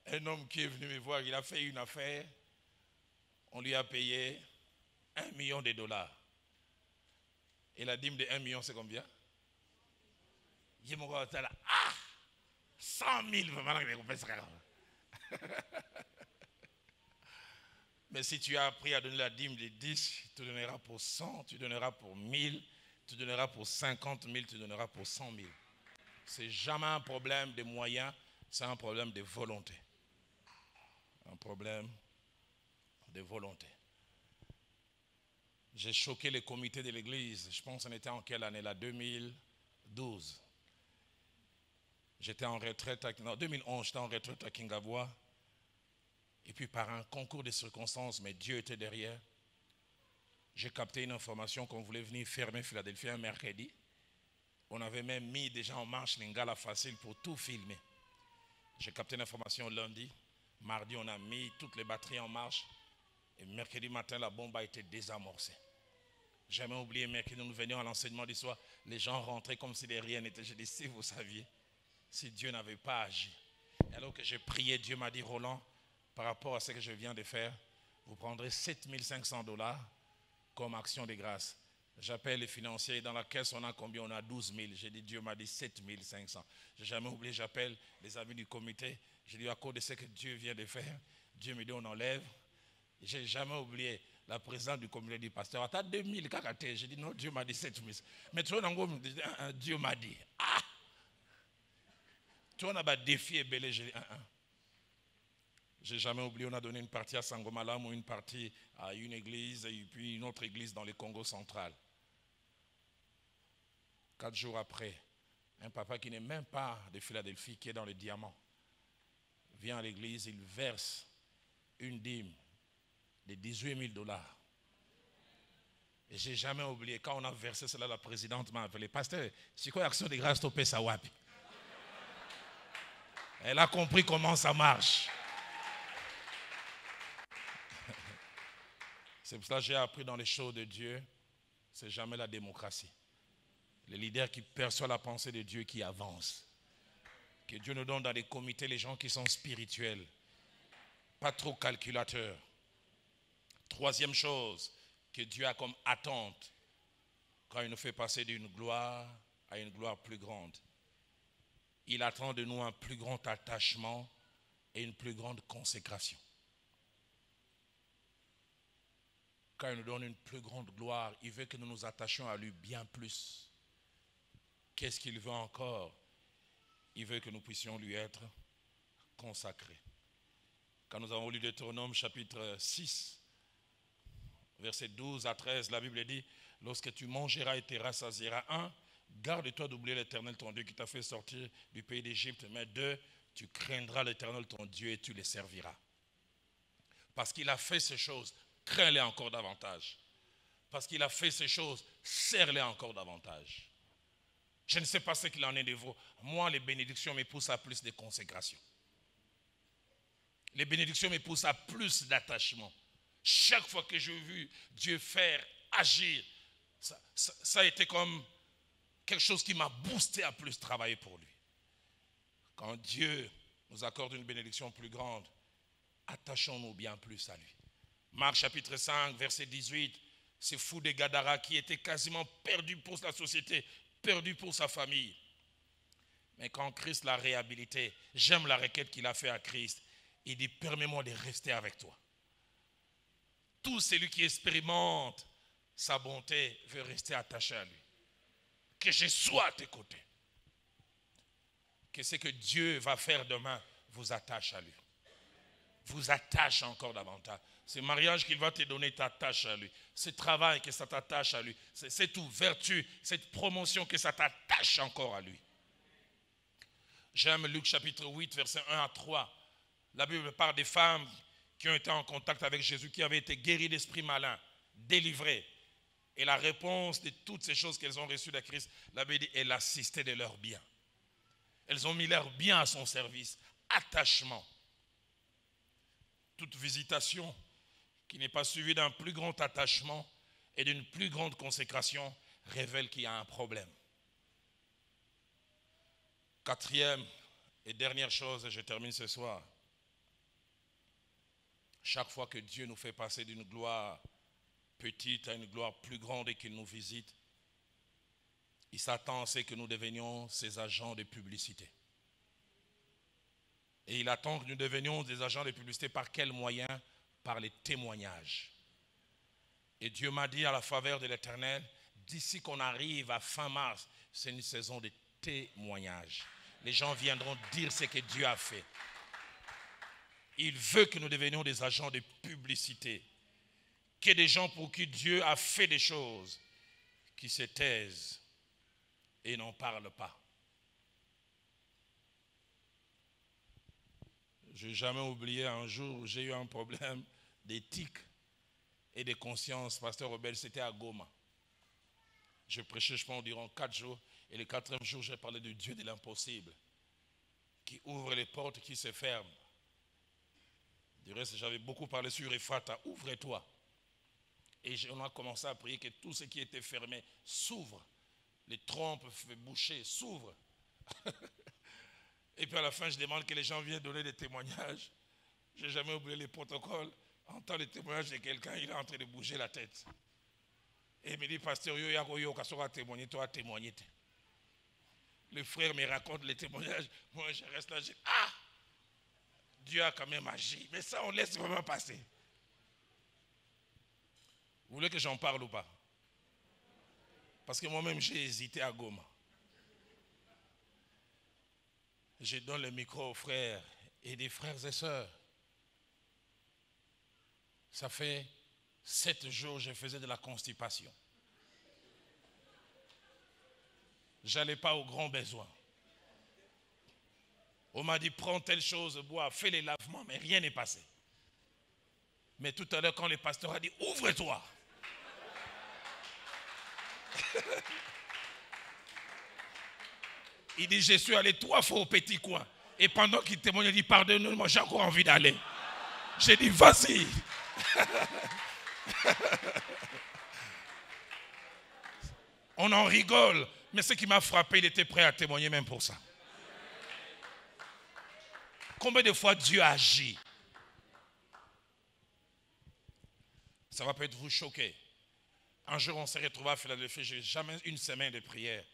un homme qui est venu me voir, il a fait une affaire, on lui a payé $1 million. Et la dîme de 1 million, c'est combien? Je me vois là, 100 000, mais si tu as appris à donner la dîme de 10, tu donneras pour 100, tu donneras pour 1000, tu donneras pour 50 000, tu donneras pour 100 000. Ce n'est jamais un problème de moyens, c'est un problème de volonté. Un problème de volonté. J'ai choqué les comités de l'église, je pense qu'on était en quelle année là? 2012. J'étais en retraite, en 2011, j'étais en retraite à Kingavois. Et puis par un concours de circonstances, mais Dieu était derrière, j'ai capté une information qu'on voulait venir fermer Philadelphie un mercredi. On avait même mis déjà en marche l'ingala facile pour tout filmer. J'ai capté l'information lundi. Mardi, on a mis toutes les batteries en marche. Et mercredi matin, la bombe a été désamorcée. J'ai jamais oublié, mercredi, nous venions à l'enseignement du soir. Les gens rentraient comme si de rien n'était. Je dis, si vous saviez, si Dieu n'avait pas agi. Et alors que j'ai prié, Dieu m'a dit, Roland, par rapport à ce que je viens de faire, vous prendrez 7500 $ comme action de grâce. J'appelle les financiers, dans la caisse on a combien? On a 12 000. J'ai dit, Dieu m'a dit 7500. Je n'ai jamais oublié, j'appelle les amis du comité. J'ai dit, à cause de ce que Dieu vient de faire, Dieu me dit, on enlève. Je n'ai jamais oublié la présidente du comité du pasteur. Attends, 2000, j'ai dit, non, Dieu m'a dit 7000. Mais tu vois, Dieu m'a dit, ah! Tu vois, on a défié Belé, j'ai dit, Je n'ai jamais oublié, on a donné une partie à Sangomalam ou une partie à une église et puis une autre église dans le Congo central. 4 jours après, un papa qui n'est même pas de Philadelphie, qui est dans le diamant, vient à l'église, il verse une dîme de 18 000 $. Et je n'ai jamais oublié, quand on a versé cela, la présidente m'a appelé. Pasteur, c'est quoi l'action de grâce au Pesawapi? Elle a compris comment ça marche. C'est pour ça que j'ai appris dans les choses de Dieu, c'est jamais la démocratie. Les leaders qui perçoivent la pensée de Dieu qui avancent. Que Dieu nous donne dans les comités les gens qui sont spirituels, pas trop calculateurs. Troisième chose que Dieu a comme attente quand il nous fait passer d'une gloire à une gloire plus grande. Il attend de nous un plus grand attachement et une plus grande consécration. Quand il nous donne une plus grande gloire, il veut que nous nous attachions à lui bien plus. Qu'est-ce qu'il veut encore? Il veut que nous puissions lui être consacrés. Quand nous avons lu Deutéronome chapitre 6, versets 12 à 13, la Bible dit, lorsque tu mangeras et te rassasieras, 1, garde-toi d'oublier l'Éternel ton Dieu qui t'a fait sortir du pays d'Égypte, mais 2, tu craindras l'Éternel ton Dieu et tu le serviras. Parce qu'il a fait ces choses, crains-les encore davantage. Parce qu'il a fait ces choses, serre-les encore davantage. Je ne sais pas ce qu'il en est de vous. Moi, les bénédictions me poussent à plus de consécration. Les bénédictions me poussent à plus d'attachement. Chaque fois que j'ai vu Dieu faire, agir, ça a été comme quelque chose qui m'a boosté à plus travailler pour lui. Quand Dieu nous accorde une bénédiction plus grande, attachons-nous bien plus à lui. Marc chapitre 5, verset 18, c'est fou de Gadara qui était quasiment perdu pour la société, perdu pour sa famille. Mais quand Christ l'a réhabilité, j'aime la requête qu'il a fait à Christ. Il dit, permets-moi de rester avec toi. Tout celui qui expérimente sa bonté veut rester attaché à lui. Que je sois à tes côtés. Que ce que Dieu va faire demain vous attache à lui. Vous attache encore davantage. Ce mariage qu'il va te donner t'attache à lui. Ce travail que ça t'attache à lui. Cette ouverture, cette promotion que ça t'attache encore à lui. J'aime Luc chapitre 8, versets 1 à 3. La Bible parle des femmes qui ont été en contact avec Jésus, qui avaient été guéries d'esprits malins, délivrées. Et la réponse de toutes ces choses qu'elles ont reçues de Christ, la Bible dit, elle assistait de leurs biens. Elles ont mis leur bien à son service. Attachement. Toute visitation qui n'est pas suivie d'un plus grand attachement et d'une plus grande consécration révèle qu'il y a un problème. Quatrième et dernière chose, et je termine ce soir. Chaque fois que Dieu nous fait passer d'une gloire petite à une gloire plus grande et qu'il nous visite, il s'attend à ce que nous devenions ses agents de publicité. Et il attend que nous devenions des agents de publicité par quel moyen? Par les témoignages. Et Dieu m'a dit à la faveur de l'Éternel, d'ici qu'on arrive à fin mars, c'est une saison de témoignages. Les gens viendront dire ce que Dieu a fait. Il veut que nous devenions des agents de publicité. Que des gens pour qui Dieu a fait des choses, qui se taisent et n'en parlent pas. Je n'ai jamais oublié un jour où j'ai eu un problème d'éthique et de conscience. Pasteur Robert, c'était à Goma. Je prêchais, je pense, environ 4 jours. Et le 4e jour, j'ai parlé du Dieu de l'impossible, qui ouvre les portes qui se ferment. Du reste, j'avais beaucoup parlé sur Ephata, ouvre-toi. Et on a commencé à prier que tout ce qui était fermé s'ouvre. Les trompes bouchées s'ouvrent. Et puis à la fin, je demande que les gens viennent donner des témoignages. Je n'ai jamais oublié les protocoles. On entend le témoignage de quelqu'un, il est en train de bouger la tête. Et il me dit, pasteur, yo, témoigner, toi, témoigner. Le frère me raconte les témoignages. Moi, je reste là, je dis, ah, Dieu a quand même agi. Mais ça, on laisse vraiment passer. Vous voulez que j'en parle ou pas? Parce que moi-même, j'ai hésité à Goma. Je donne le micro aux frères et des frères et sœurs. Ça fait 7 jours que je faisais de la constipation. Je n'allais pas aux grands besoins. On m'a dit, prends telle chose, bois, fais les lavements, mais rien n'est passé. Mais tout à l'heure, quand le pasteur a dit, ouvre-toi. Il dit, je suis allé 3 fois au petit coin. Et pendant qu'il témoigne, il dit, pardonne-moi, j'ai encore envie d'aller. J'ai dit, vas-y. On en rigole. Mais ce qui m'a frappé, il était prêt à témoigner même pour ça. Combien de fois Dieu agit? Ça va peut-être vous choquer. Un jour, on s'est retrouvé à Philadelphie, j'ai jamais une semaine de prière.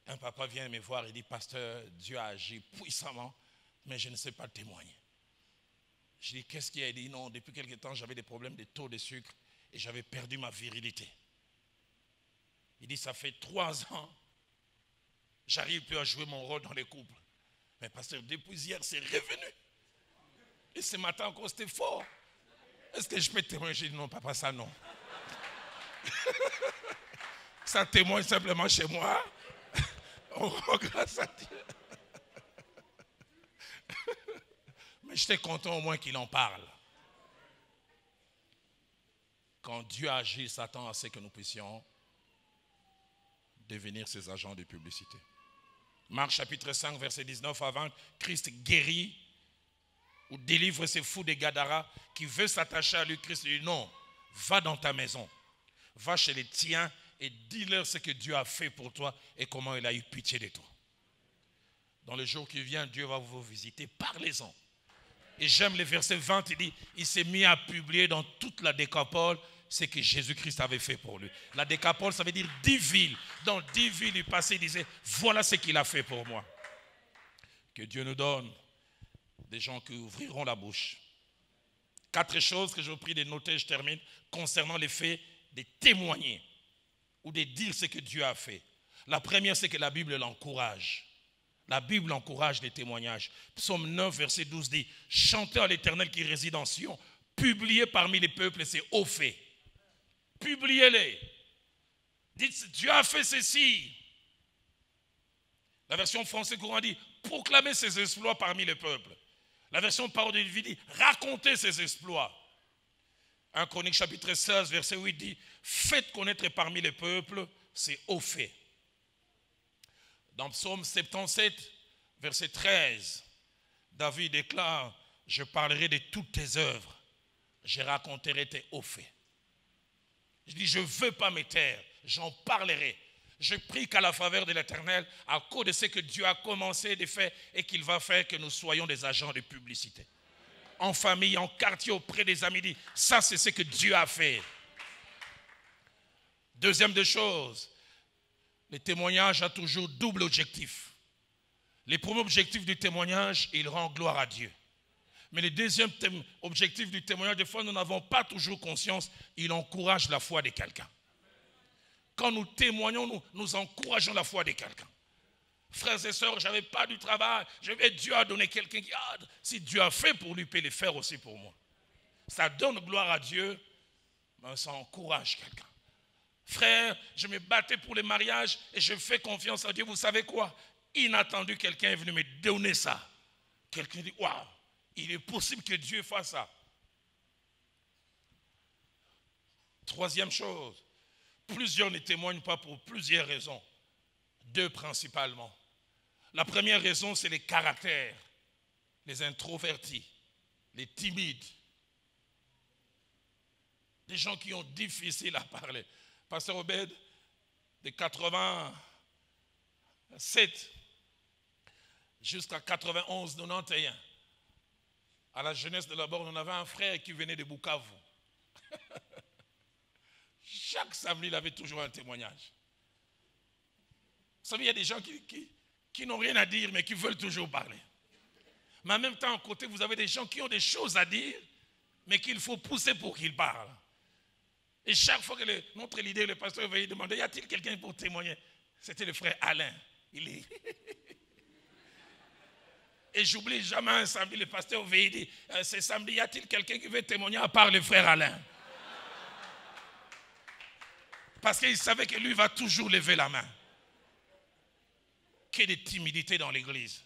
Un papa vient me voir et dit, pasteur, Dieu a agi puissamment, mais je ne sais pas témoigner. Je dis, qu'est-ce qu'il y a? Il dit, non, depuis quelque temps, j'avais des problèmes de taux de sucre et j'avais perdu ma virilité. Il dit, ça fait 3 ans, j'arrive plus à jouer mon rôle dans les couples. Mais pasteur, depuis hier, c'est revenu. Et ce matin encore, c'était fort. Est-ce que je peux témoigner? J'ai dit, non, papa, ça non. Ça témoigne simplement chez moi. Oh, grâce à Dieu. Mais j'étais content au moins qu'il en parle. Quand Dieu agit, s'attend à ce que nous puissions devenir ses agents de publicité. Marc chapitre 5, verset 19 à 20, Christ guérit ou délivre ces fous des Gadara qui veulent s'attacher à lui. Christ dit non, va dans ta maison, va chez les tiens et dis-leur ce que Dieu a fait pour toi et comment il a eu pitié de toi. Dans le jour qui vient, Dieu va vous visiter, parlez-en. Et j'aime le verset 20, il dit, il s'est mis à publier dans toute la Décapole ce que Jésus-Christ avait fait pour lui. La Décapole, ça veut dire 10 villes. Dans 10 villes, il passait, il disait, voilà ce qu'il a fait pour moi. Que Dieu nous donne des gens qui ouvriront la bouche. 4 choses que je vous prie de noter, je termine, concernant les faits de témoigner ou de dire ce que Dieu a fait. La première, c'est que la Bible l'encourage. La Bible encourage les témoignages. Psaume 9, verset 12 dit, chantez à l'Éternel qui réside en Sion, publiez parmi les peuples ses hauts faits. Publiez-les. Dites, Dieu a fait ceci. La version française courant dit, proclamez ses exploits parmi les peuples. La version parole de vie dit, racontez ses exploits. 1 Chronique chapitre 16, verset 8 dit, faites connaître parmi les peuples ses hauts faits. Dans Psaume 77, verset 13, David déclare, je parlerai de toutes tes œuvres, je raconterai tes hauts faits. Je dis, je ne veux pas me taire, j'en parlerai. Je prie qu'à la faveur de l'Éternel, à cause de ce que Dieu a commencé de faire et qu'il va faire, que nous soyons des agents de publicité. En famille, en quartier, auprès des amis, dit, ça c'est ce que Dieu a fait. Deuxième des choses, le témoignage a toujours double objectif. Le premier objectif du témoignage, il rend gloire à Dieu. Mais le deuxième objectif du témoignage, des fois, nous n'avons pas toujours conscience, il encourage la foi de quelqu'un. Quand nous témoignons, nous encourageons la foi de quelqu'un. Frères et sœurs, je n'avais pas du travail, Dieu a donné quelqu'un qui, si Dieu a fait pour lui, il peut le faire aussi pour moi. Ça donne gloire à Dieu, mais ça encourage quelqu'un. Frère, je me battais pour le mariage et je fais confiance à Dieu. Vous savez quoi? Inattendu, quelqu'un est venu me donner ça. Quelqu'un dit, waouh, il est possible que Dieu fasse ça. Troisième chose, plusieurs ne témoignent pas pour plusieurs raisons. 2 principalement. La première raison, c'est les caractères, les introvertis, les timides. Des gens qui ont difficile à parler. Pasteur Obed, de 87, jusqu'à 91, 91. À la jeunesse de la Borne, on avait un frère qui venait de Bukavu. Chaque samedi, il avait toujours un témoignage. Vous savez, il y a des gens qui n'ont rien à dire, mais qui veulent toujours parler. Mais en même temps, à côté, vous avez des gens qui ont des choses à dire, mais qu'il faut pousser pour qu'ils parlent. Et chaque fois que notre leader, le pasteur, veut demander, y a-t-il quelqu'un pour témoigner? C'était le frère Alain. Il est... Et j'oublie jamais un samedi, le pasteur veut dire, ce samedi, y a-t-il quelqu'un qui veut témoigner à part le frère Alain? Parce qu'il savait que lui va toujours lever la main. Qu'il y ait de timidité dans l'église.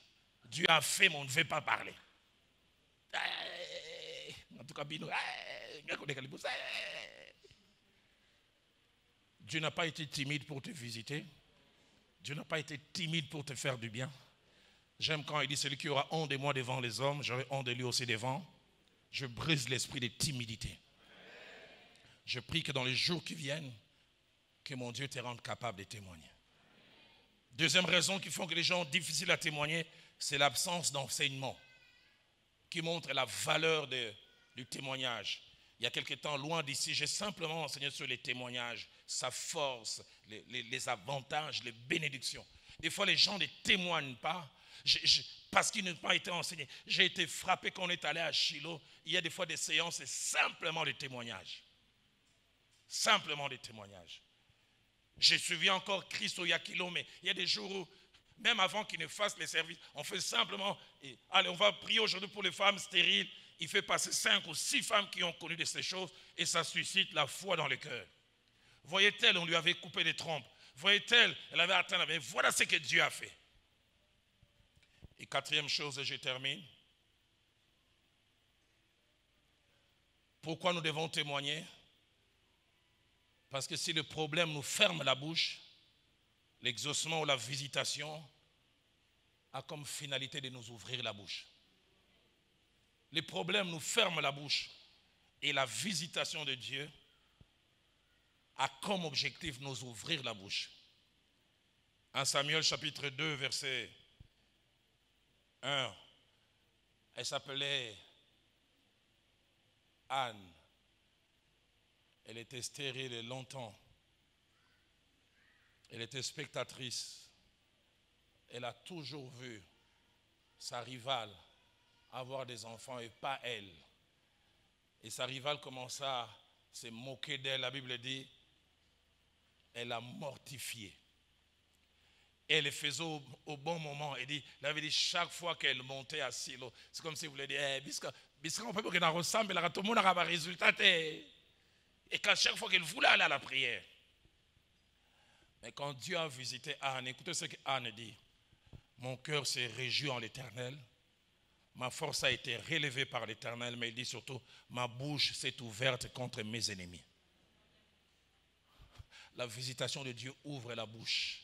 Dieu a fait, mais on ne veut pas parler. En tout cas, Dieu n'a pas été timide pour te visiter. Dieu n'a pas été timide pour te faire du bien. J'aime quand il dit, celui qui aura honte de moi devant les hommes, j'aurai honte de lui aussi devant. Je brise l'esprit de timidité. Je prie que dans les jours qui viennent, que mon Dieu te rende capable de témoigner. Deuxième raison qui font que les gens ont difficile à témoigner, c'est l'absence d'enseignement qui montre la valeur du témoignage. Il y a quelque temps, loin d'ici, j'ai simplement enseigné sur les témoignages, sa force, les avantages, les bénédictions. Des fois, les gens ne témoignent pas parce qu'ils n'ont pas été enseignés. J'ai été frappé quand on est allé à Shiloh. Il y a des fois des séances, c'est simplement des témoignages. Simplement des témoignages. J'ai suivi encore Christ au Yakilo, mais il y a des jours où, même avant qu'il ne fasse les services, on fait simplement, allez, on va prier aujourd'hui pour les femmes stériles. Il fait passer 5 ou 6 femmes qui ont connu de ces choses et ça suscite la foi dans le cœur. Voyez-elle, on lui avait coupé les trompes. Voyez-elle, elle avait atteint la vie. Voilà ce que Dieu a fait. Et quatrième chose, et je termine. Pourquoi nous devons témoigner? Parce que si le problème nous ferme la bouche, l'exaucement ou la visitation a comme finalité de nous ouvrir la bouche. Les problèmes nous ferment la bouche et la visitation de Dieu a comme objectif de nous ouvrir la bouche. 1 Samuel chapitre 2 verset 1, elle s'appelait Anne. Elle était stérile longtemps. Elle était spectatrice. Elle a toujours vu sa rivale avoir des enfants et pas elle. Et sa rivale commença à se moquer d'elle. La Bible dit, elle l'a mortifiée. Elle le faisait au bon moment. Elle avait dit chaque fois qu'elle montait à Silo, c'est comme si vous voulez dire, bisca on peut que ça ressemble, tout le monde a un résultat. Et qu'à chaque fois qu'elle voulait aller à la prière. Mais quand Dieu a visité Anne, écoutez ce qu'Anne dit. Mon cœur s'est réjoui en l'Éternel. Ma force a été relevée par l'Éternel. Mais il dit surtout, ma bouche s'est ouverte contre mes ennemis. La visitation de Dieu ouvre la bouche.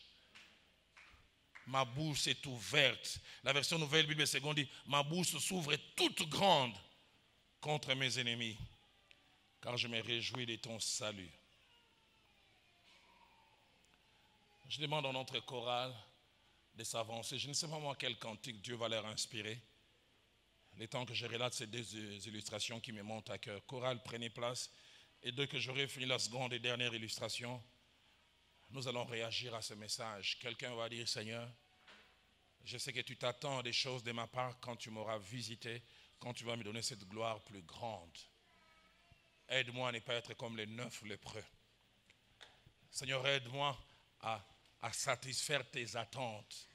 Ma bouche s'est ouverte. La version nouvelle Bible seconde dit, ma bouche s'ouvre toute grande contre mes ennemis. Car je me réjouis de ton salut. Je demande à notre chorale de s'avancer. Je ne sais pas moi quel cantique Dieu va leur inspirer. Le temps que je relate ces deux illustrations qui me montent à cœur. Chorale, prenez place. Et dès que j'aurai fini la seconde et dernière illustration, nous allons réagir à ce message. Quelqu'un va dire, Seigneur, je sais que tu t'attends à des choses de ma part quand tu m'auras visité, quand tu vas me donner cette gloire plus grande. Aide-moi à ne pas être comme les 9 lépreux. Seigneur, aide-moi à satisfaire tes attentes.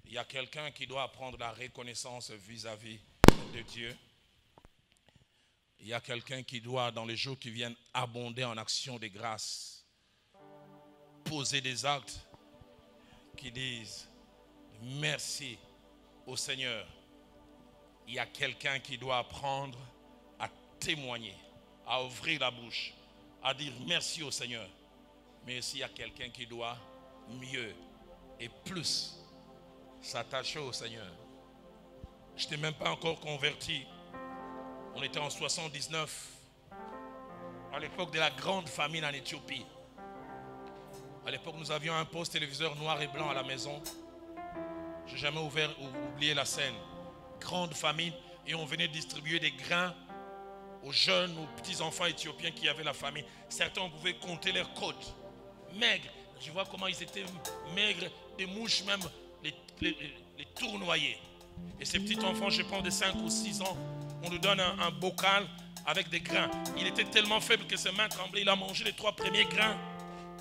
Il y a quelqu'un qui doit apprendre la reconnaissance vis-à-vis de Dieu. Il y a quelqu'un qui doit, dans les jours qui viennent, abonder en actions de grâce. Poser des actes qui disent merci au Seigneur. Il y a quelqu'un qui doit apprendre à témoigner, à ouvrir la bouche, à dire merci au Seigneur. Mais aussi il y a quelqu'un qui doit mieux et plus s'attacher au Seigneur. Je n'étais même pas encore converti. On était en 79, à l'époque de la grande famine en Éthiopie. À l'époque, nous avions un poste téléviseur noir et blanc à la maison. Je n'ai jamais oublié la scène. Grande famine et on venait distribuer des grains aux jeunes, aux petits-enfants éthiopiens qui avaient la famine. Certains, on pouvait compter leurs côtes. Maigres. Je vois comment ils étaient maigres. Des mouches même les tournoyaient. Et ces petits enfants, je pense de 5 ou 6 ans, on lui donne un bocal avec des grains. Il était tellement faible que ses mains tremblaient. Il a mangé les 3 premiers grains.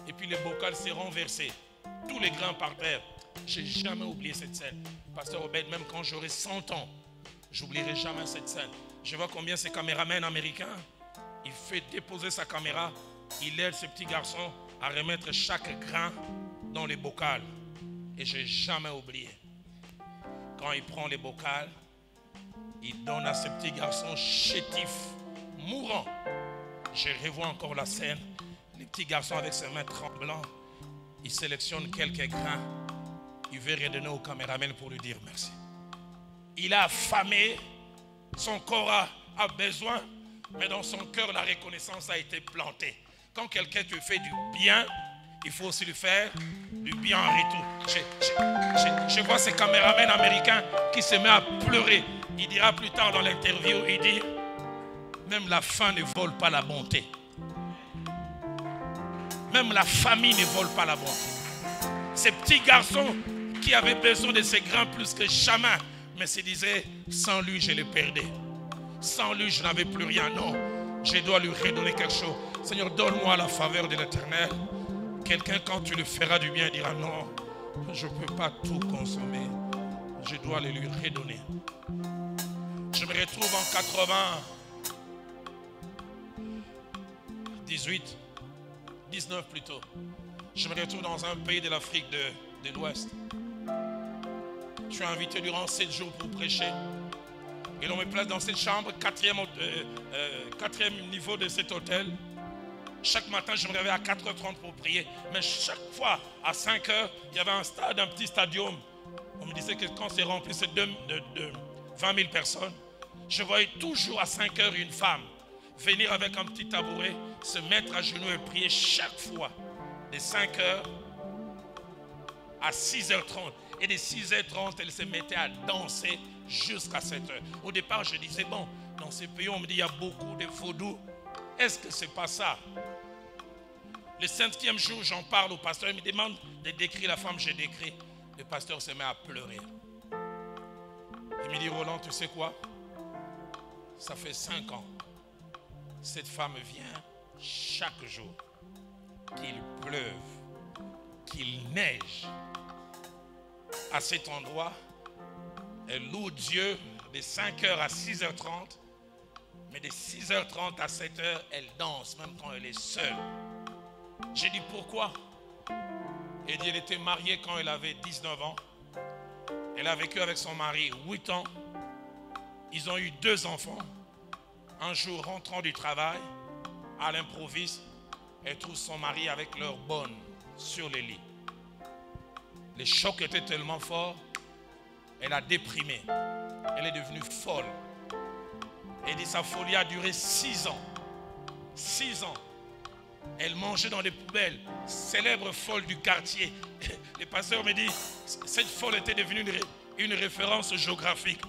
Et puis le bocal s'est renversé. Tous les grains par terre. Je n'ai jamais oublié cette scène. Pasteur Obed, même quand j'aurai 100 ans, je n'oublierai jamais cette scène. Je vois combien ces caméramans américains, il fait déposer sa caméra, il aide ces petits garçons à remettre chaque grain dans les bocals. Et je n'ai jamais oublié. Quand il prend les bocals, il donne à ces petits garçons chétifs, mourants. Je revois encore la scène. Les petits garçons avec ses mains tremblantes, il sélectionne quelques grains. Il veut redonner au caméraman pour lui dire merci. Il a affamé, son corps a besoin, mais dans son cœur, la reconnaissance a été plantée. Quand quelqu'un te fait du bien, il faut aussi lui faire du bien en retour. Je vois ces caméramans américains qui se mettent à pleurer. Il dira plus tard dans l'interview, il dit, même la faim ne vole pas la bonté. Même la famille ne vole pas la bonté. Ces petits garçons qui avaient besoin de ces grains plus que jamais, mais se disaient, sans lui, je le perdais. Sans lui, je n'avais plus rien. Non, je dois lui redonner quelque chose. Seigneur, donne-moi la faveur de l'Éternel. Quelqu'un, quand tu le feras du bien, dira, non, je ne peux pas tout consommer. Je dois le lui redonner. Je me retrouve en 19 plutôt. Je me retrouve dans un pays de l'Afrique de l'Ouest. Je suis invité durant 7 jours pour prêcher. Et l'on me place dans cette chambre, quatrième niveau de cet hôtel. Chaque matin, je me réveille à 4h30 pour prier. Mais chaque fois, à 5h, il y avait un petit stadium. On me disait que quand c'est rempli, c'est de 20 000 personnes. Je voyais toujours à 5h une femme venir avec un petit tabouret, se mettre à genoux et prier chaque fois. De 5h à 6h30. Et de 6h30, elle se mettait à danser jusqu'à 7h. Au départ, je disais, bon, dans ces pays, on me dit, il y a beaucoup de vaudou. Est-ce que ce n'est pas ça? Le 5e jour, j'en parle au pasteur. Il me demande de décrire la femme, je décris. Le pasteur se met à pleurer. Il me dit, Roland, tu sais quoi? Ça fait 5 ans. Cette femme vient chaque jour. Qu'il pleuve, qu'il neige. À cet endroit, elle loue Dieu de 5h à 6h30. Mais de 6h30 à 7h, elle danse, même quand elle est seule. J'ai dit pourquoi? Elle dit, elle était mariée quand elle avait 19 ans. Elle a vécu avec son mari 8 ans. Ils ont eu 2 enfants. Un jour, rentrant du travail, à l'improviste, elle trouve son mari avec leur bonne sur le lit. Le choc était tellement fort, elle a déprimé. Elle est devenue folle. Elle dit sa folie a duré 6 ans. 6 ans. Elle mangeait dans des poubelles. Célèbre folle du quartier. Le pasteur me dit, cette folle était devenue une référence géographique.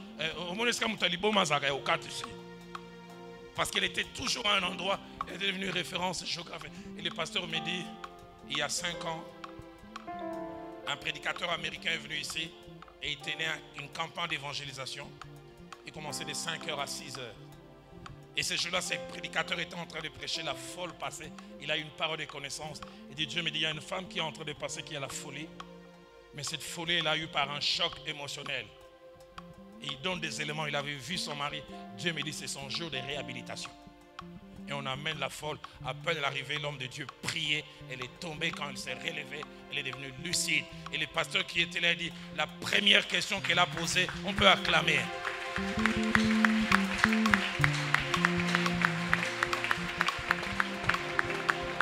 Parce qu'elle était toujours à un endroit, elle était devenue une référence géographique. Et le pasteur me dit, il y a 5 ans, un prédicateur américain est venu ici et il tenait une campagne d'évangélisation. Il commençait de 5h à 6h. Et ce jour-là, ce prédicateur était en train de prêcher, la folle passée. Il a une parole de connaissance. Il dit, Dieu me dit, il y a une femme qui est en train de passer qui a la folie. Mais cette folie, elle a eu par un choc émotionnel. Et il donne des éléments. Il avait vu son mari. Dieu me dit, c'est son jour de réhabilitation. Et on amène la folle. À peine l'arrivée, l'homme de Dieu priait. Elle est tombée. Quand elle s'est relevée, elle est devenue lucide. Et le pasteur qui était là dit, la première question qu'elle a posée, on peut acclamer.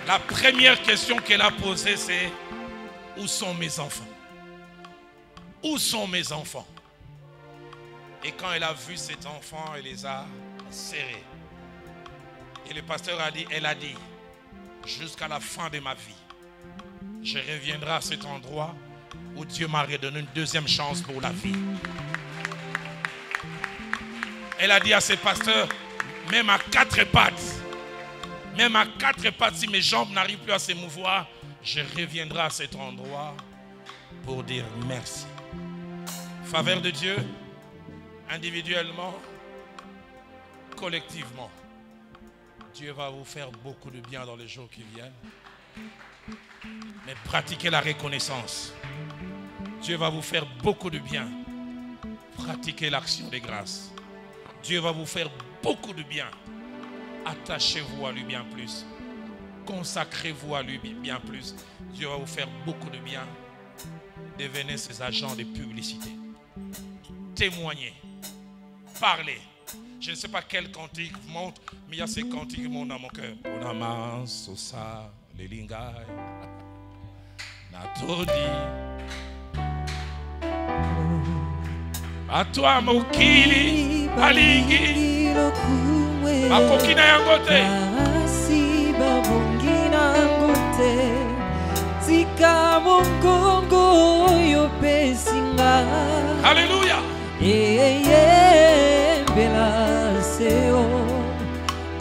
La première question qu'elle a posée, c'est, où sont mes enfants? Où sont mes enfants? Et quand elle a vu cet enfant, elle les a serrés. Et le pasteur a dit, elle a dit, jusqu'à la fin de ma vie, je reviendrai à cet endroit où Dieu m'a redonné une deuxième chance pour la vie. Elle a dit à ses pasteurs, même à 4 pattes, si mes jambes n'arrivent plus à se mouvoir, je reviendrai à cet endroit pour dire merci. Faveur de Dieu, individuellement, collectivement. Dieu va vous faire beaucoup de bien dans les jours qui viennent. Mais pratiquez la reconnaissance. Dieu va vous faire beaucoup de bien. Pratiquez l'action des grâces. Dieu va vous faire beaucoup de bien. Attachez-vous à lui bien plus. Consacrez-vous à lui bien plus. Dieu va vous faire beaucoup de bien. Devenez ses agents de publicité. Témoignez. Parlez. Je ne sais pas quel cantique monte, mais il y a ces cantiques qui montent dans mon cœur. À toi, Mokili, Alingi, Makokina Yangote. Alléluia.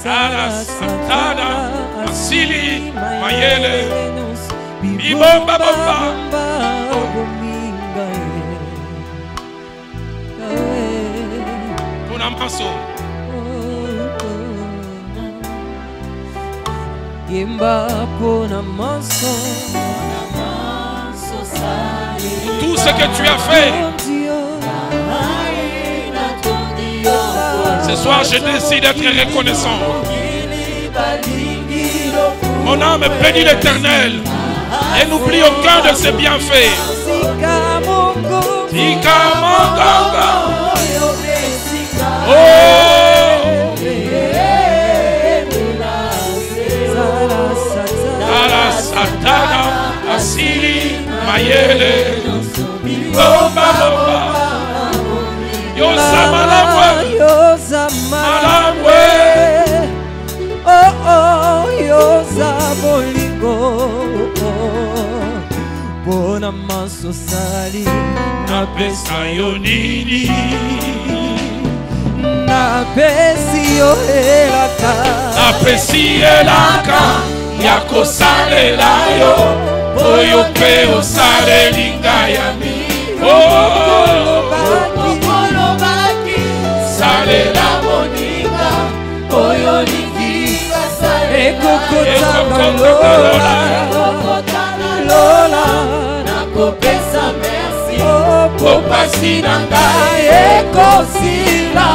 Tala Santana, Asili, Mayele, Bibomba Bomba. Punamaso. Tout ce que tu as fait. Ce soir, je décide d'être reconnaissant. Mon âme bénit l'Éternel et n'oublie aucun de ses bienfaits. Satana, Asili, Mayele, Bomba Bomba. Yozamalabwe, oh oh, Yozabolingo, bona maso sali, napesa yonini, napesi yo elaka, yako sale layo, oyo pe osale linga yami, oh. Salela moninga, oyo linga sale Lola, nakopesa merci, kopasi nanga ekosila,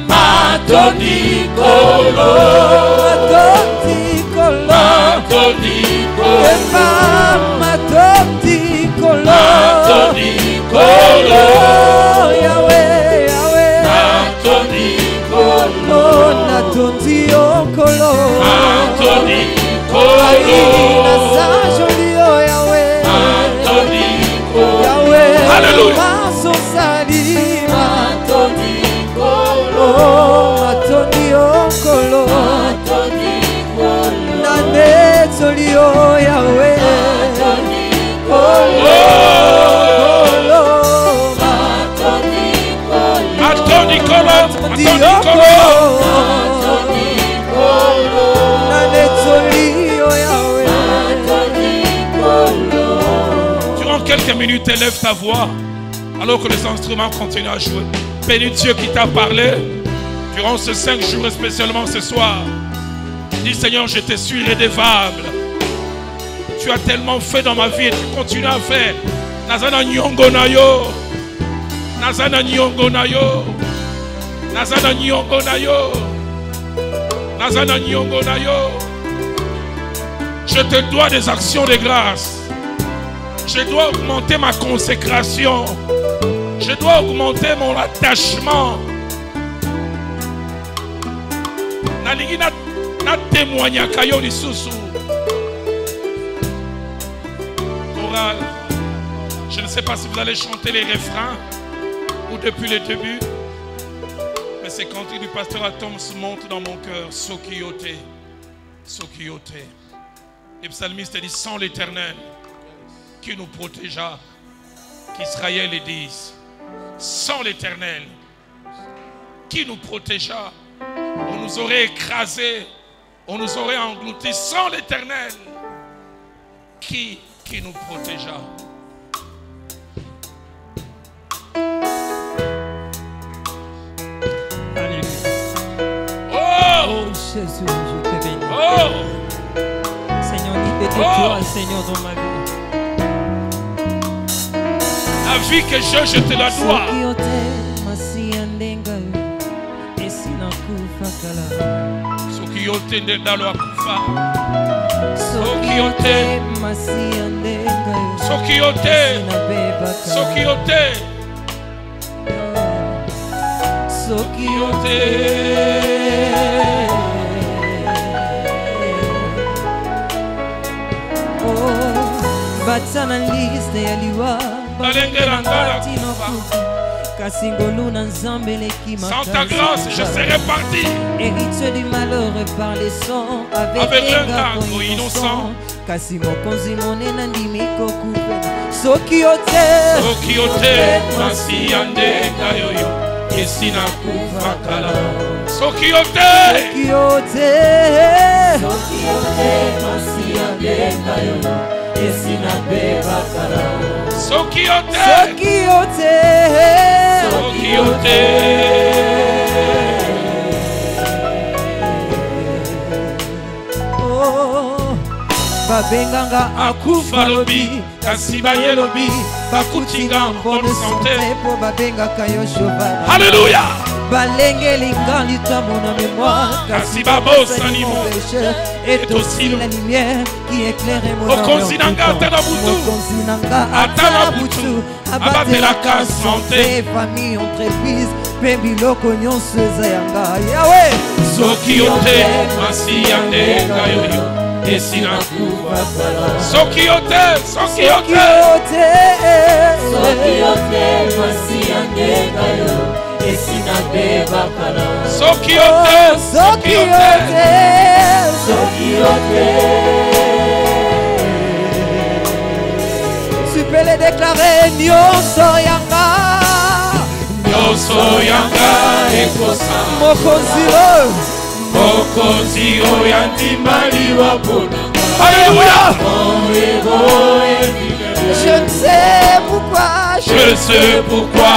matoni kolo, Durant quelques minutes, élève ta voix alors que les instruments continuent à jouer. Bénis Dieu qui t'a parlé durant ces 5 jours et spécialement ce soir. Dis Seigneur, je te suis redevable. Tu as tellement fait dans ma vie et tu continues à faire. Nazana nyongo na yo, Nazana nyongo na yo, Nazana nyongo na yo, Nazana nyongo na yo. Je te dois des actions de grâce. Je dois augmenter ma consécration. Je dois augmenter mon attachement. Nalingi na témoigna kayo lisusu. Chorale. Je ne sais pas si vous allez chanter les refrains ou depuis le début. Mais ces cantiques du pasteur Atom se montent dans mon cœur. Sokiyote. Sokiyote. Les psalmistes disent sans l'Éternel qui nous protégea. qu'Israël les dise, sans l'Éternel, qui nous protégea? On nous aurait écrasés, on nous aurait engloutis. Sans l'Éternel, qui nous protégea? Oh Jésus, je te bénis. Oh Seigneur, libère-toi, Seigneur, dans ma vie. La vie que je te la dois. Soki yote ndalo akufa. Soki yote. Soki yote. Soki yote. Soki yote. Batsana liste ya liwa Balengera ngala kufa. Sans ta grâce, je serais parti. Héritier du malheur par les sangs, avec un tango innocent. Soki yote, masi yandenga yoyo, esina kufa kala. Soki yote, masi yandenga yoyo, esina beba kala. Soki yote, oh, babenganga akufa lobi, kasi bayelobi, bakutinga en bonne santé. Babengaka yo cheval. Alléluia. Balengeli ngalita mon mémoire, kasi babosani mon péché est aussi la lumière qui éclaire mon âme. Okonzinanga atanabutu, abatelaka santé. Famille entreprise, biloko nyonso eza yanga. Yahweh, soki yote masi yandenga yoyo, esina kufa kala. Soki yote, masi yandenga yoyo, esina beba kala. Soki yote. Tu peux le déclarer, nyonso yanga. Nyonso yanga ekosa. Mokonzi oyo andimaliwa mpona. Alléluia. Je ne sais pourquoi,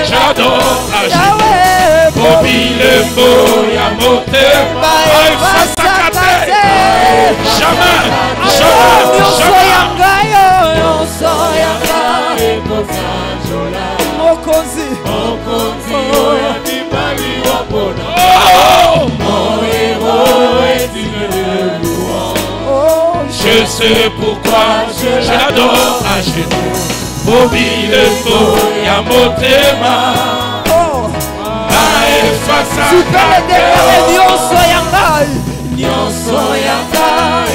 j'adore la Yahweh. Mobilembo ya motema efasakate. Jamais. Mokonzi oyo andimaliwa mpona. Je sais pourquoi je l'adore à genoux. Mobilembo ya motema efasakate. Nyonso yanga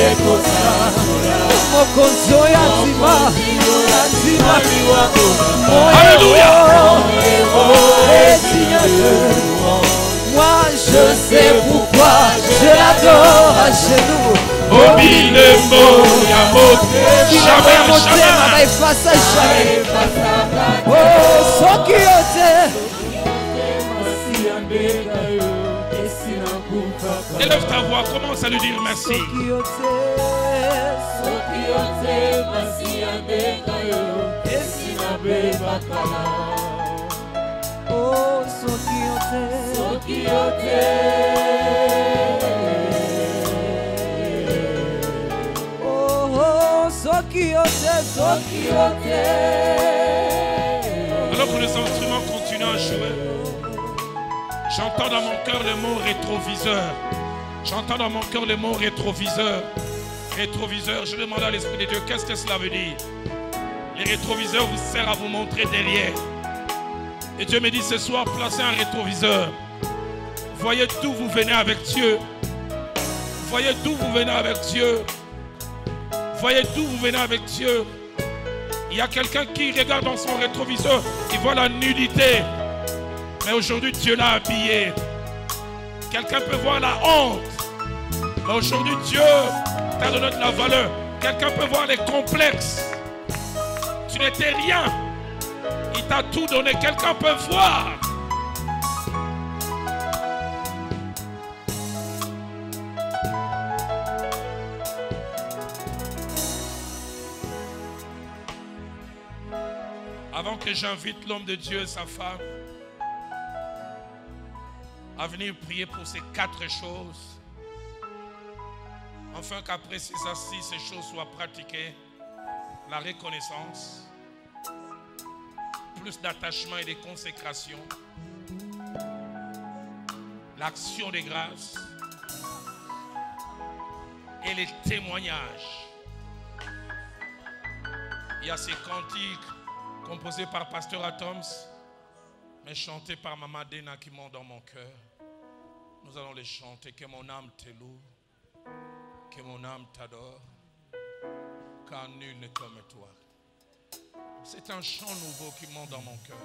ekosa. Mokonzi oyo andimaliwa mpona. Alléluia. Moi je sais pourquoi je l'adore à genoux. Mobilembo ya motema. Jamais. Oh, soki yote. Élève ta voix, commence à lui dire merci. Oh, soki yote. Oh, soki yote. Alors que les instruments continuent à jouer, j'entends dans mon cœur le mot rétroviseur. J'entends dans mon cœur le mot rétroviseur. Rétroviseur, je demande à l'Esprit de Dieu, qu'est-ce que cela veut dire? Les rétroviseurs vous servent à vous montrer derrière. Et Dieu me dit ce soir, placez un rétroviseur. Voyez d'où vous venez avec Dieu. Voyez d'où vous venez avec Dieu. Voyez d'où vous venez avec Dieu. Il y a quelqu'un qui regarde dans son rétroviseur, il voit la nudité. Mais aujourd'hui, Dieu l'a habillé. Quelqu'un peut voir la honte. Mais aujourd'hui, Dieu t'a donné de la valeur. Quelqu'un peut voir les complexes. Tu n'étais rien. t'a tout donné, quelqu'un peut voir. Avant que j'invite l'homme de Dieu et sa femme à venir prier pour ces 4 choses, afin qu'après ces assises, ces choses soient pratiquées, la reconnaissance, plus d'attachement et de consécration, l'action des grâces et les témoignages. Il y a ces cantiques composés par Pasteur Atoms, mais chantés par Maman Dena qui montent dans mon cœur. Nous allons les chanter. Que mon âme te loue, que mon âme t'adore, car nul n'est comme toi. C'est un chant nouveau qui monte dans mon cœur.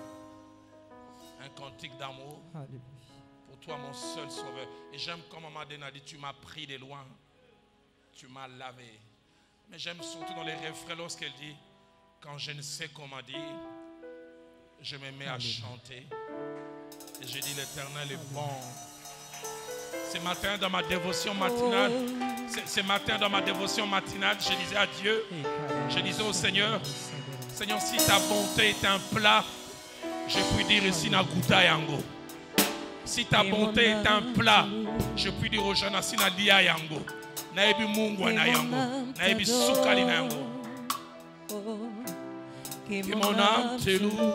Un cantique d'amour pour toi, mon seul sauveur. Et j'aime comme Maman Dena dit, tu m'as pris de loin, tu m'as lavé. Mais j'aime surtout dans les refrains lorsqu'elle dit, quand je ne sais comment dire, je me mets à chanter. Et je dis, l'Éternel est bon. Ce matin dans ma dévotion matinale, je disais à Dieu, je disais au Seigneur, Seigneur, si ta bonté est un plat, je puis dire ici Naguta Yango. Si ta bonté est un plat, je puis dire aux jeunes assis Nadia Yango. Naebi Mungwa na Yango. Naebi Sukali na Yango. Que mon âme te loue,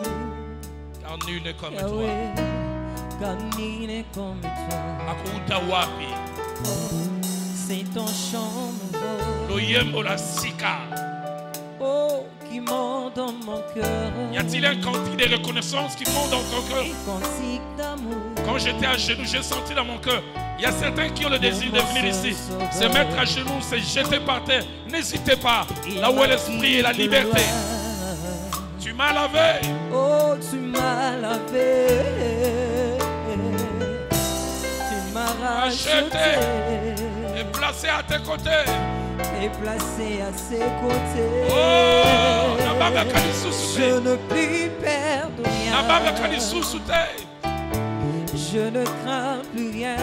car nul n'est comme toi. Akuta wapi. C'est ton chant nouveau. Loyembo la sika. Oh, qui monte dans mon cœur. Y a-t-il un cantique de reconnaissance qui monte dans ton cœur? Cantique d'amour. Quand j'étais à genoux, j'ai senti dans mon cœur. Il y a certains qui ont le désir de venir ici, se mettre à genoux, se jeter par terre. N'hésitez pas. Là où est l'esprit et la liberté. Tu m'as lavé. Oh, tu m'as lavé. Tu m'as racheté. Et placé à tes côtés. Et placé à ses côtés. Oh, je ne puis perdre rien. Je ne crains plus rien.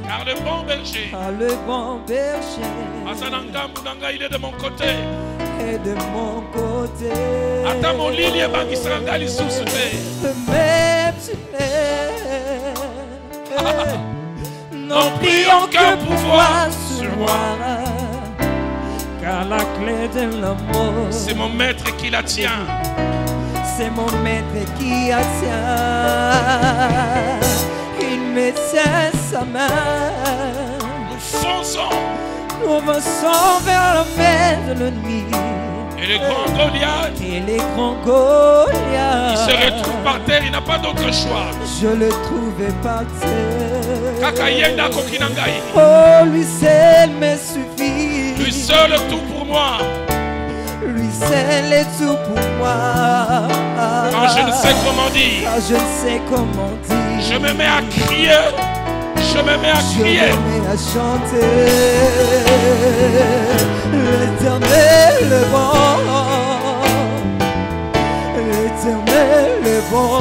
Car le bon berger. Car le bon berger. Il est de mon côté. Et de mon côté. Attends mon ligne bangisanga li sousouté. Même tu l'es. Non plus aucun pouvoir sur moi. Car la clé de l'amour, c'est mon maître qui la tient. C'est mon maître qui la tient. Il me tient sa main. Nous fonçons. Nous avançons vers la mer de l'ennemi. Et les grands Goliaths. Et les grands Goliaths. Il se retrouve par terre, il n'a pas d'autre choix. Je le trouvais par terre. Kakayenda kokinangai. Oh, lui seul me suffit. Lui seul est tout pour moi. Lui seul est tout pour moi. Quand je ne sais comment dire. Quand je ne sais comment dire. Je me mets à crier. Je me mets à crier. Je me mets à chanter. L'Éternel est bon. L'Éternel est bon.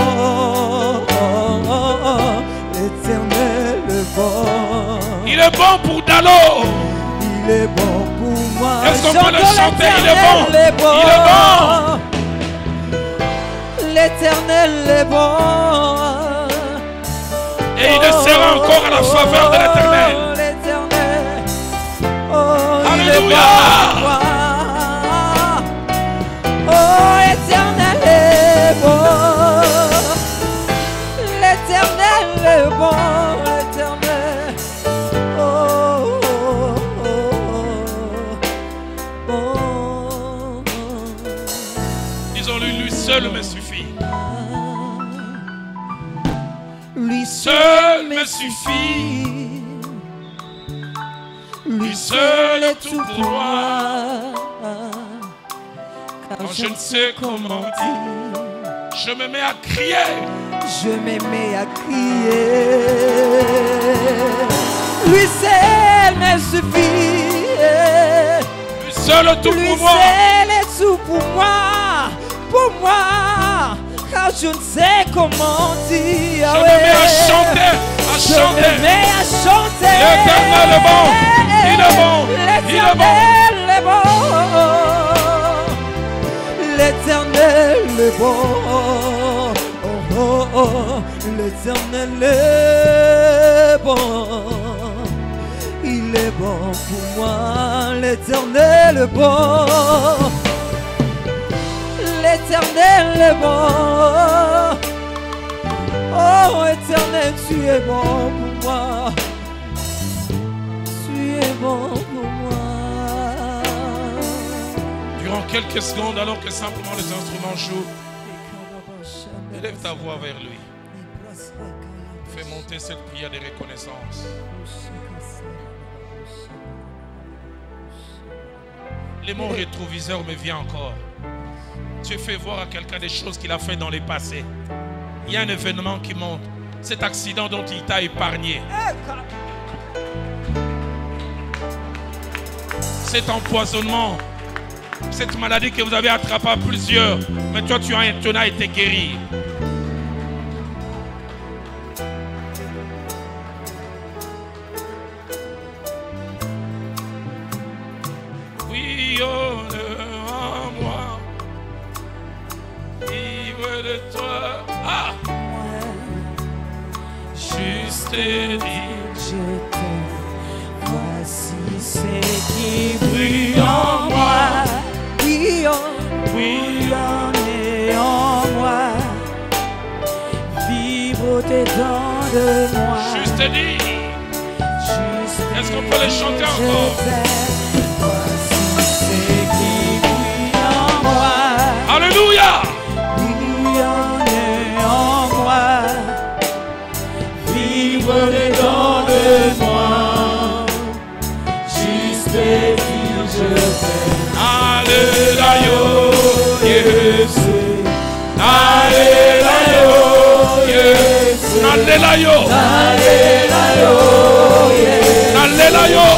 L'Éternel est bon. Il est bon pour Dalo. Il est bon pour moi. Est-ce qu'on peut le chanter? Il est bon. Il est bon. L'Éternel est bon. Et il ne sera encore à la faveur de l'Éternel. Alléluia. Oh, l'Éternel est bon. L'Éternel est bon. L'Éternel. Oh, oh, oh, oh. Disons-lui, lui seul me suffit. Lui seul me suffit. Lui seul est tout pour moi. Quand je ne sais comment dire, je me mets à crier. Je me mets à crier. Lui seul me suffit. Lui seul est tout pour moi. Lui seul est tout pour moi. pour moi, car je ne sais comment dire. Je me mets à chanter, à Je chanter. me mets à chanter. L'Éternel est bon, il est bon, il est bon. L'Éternel est bon. L'Éternel est bon. Oh, oh, oh. L'Éternel est bon. Il est bon pour moi. L'Éternel est bon. L'Éternel est bon. Oh, Éternel, tu es bon pour moi. Tu es bon pour moi. Durant quelques secondes, alors que simplement les instruments jouent, élève ta voix vers lui. Fais monter cette prière de reconnaissance. Les mots rétroviseurs me viennent encore. Tu fais voir à quelqu'un des choses qu'il a fait dans le passé. Il y a un événement qui monte. Cet accident dont il t'a épargné. Cet empoisonnement. Cette maladie que vous avez attrapée à plusieurs. Mais toi, tu as été guéri. Oui, oh, en moi. Vivre de toi. Ah! Juste dire. Je t'aime. Voici ce qui brille en moi. Brillonner en moi. Vivre au-dedans de moi. Juste dire. Est-ce qu'on peut les chanter encore? Voici ce qui brille en moi. Alléluia! Brillonner en moi. Vivre au-dedans de moi. Juste dire je t'aime. Alléluia, Jésus. Alléluia, Jésus. Alléluia. Alléluia.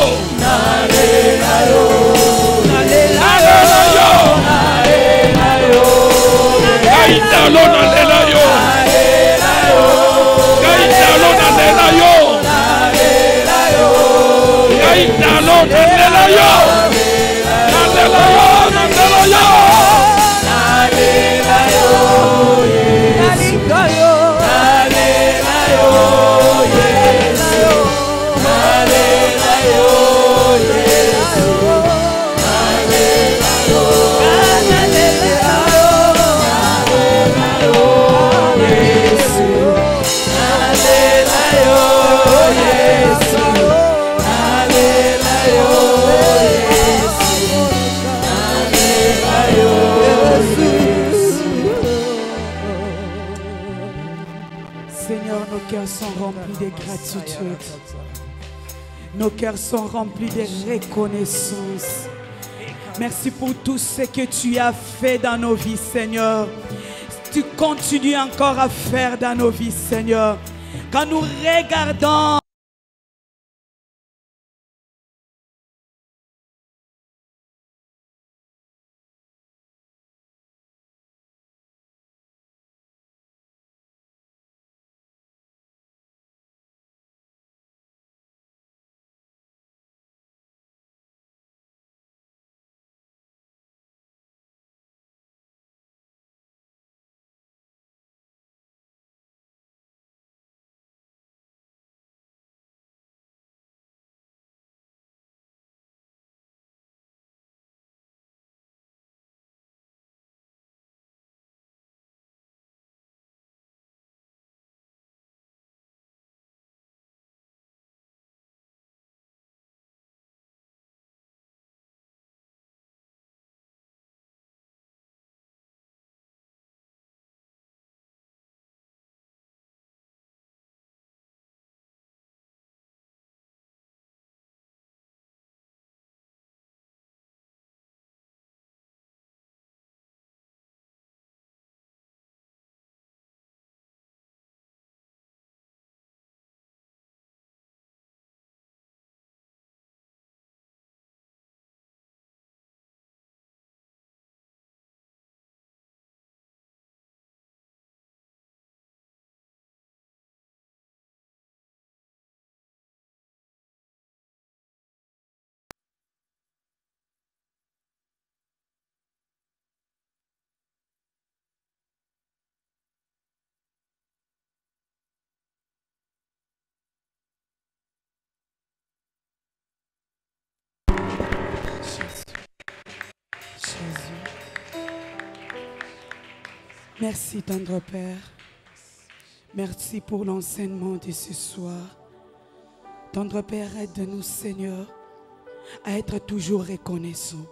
Seigneur, nos cœurs sont remplis de gratitude. Nos cœurs sont remplis de reconnaissance. Merci pour tout ce que tu as fait dans nos vies, Seigneur. Tu continues encore à faire dans nos vies, Seigneur. Quand nous regardons Jésus. Merci, tendre Père. Merci pour l'enseignement de ce soir. Tendre Père, aide-nous, Seigneur, à être toujours reconnaissants.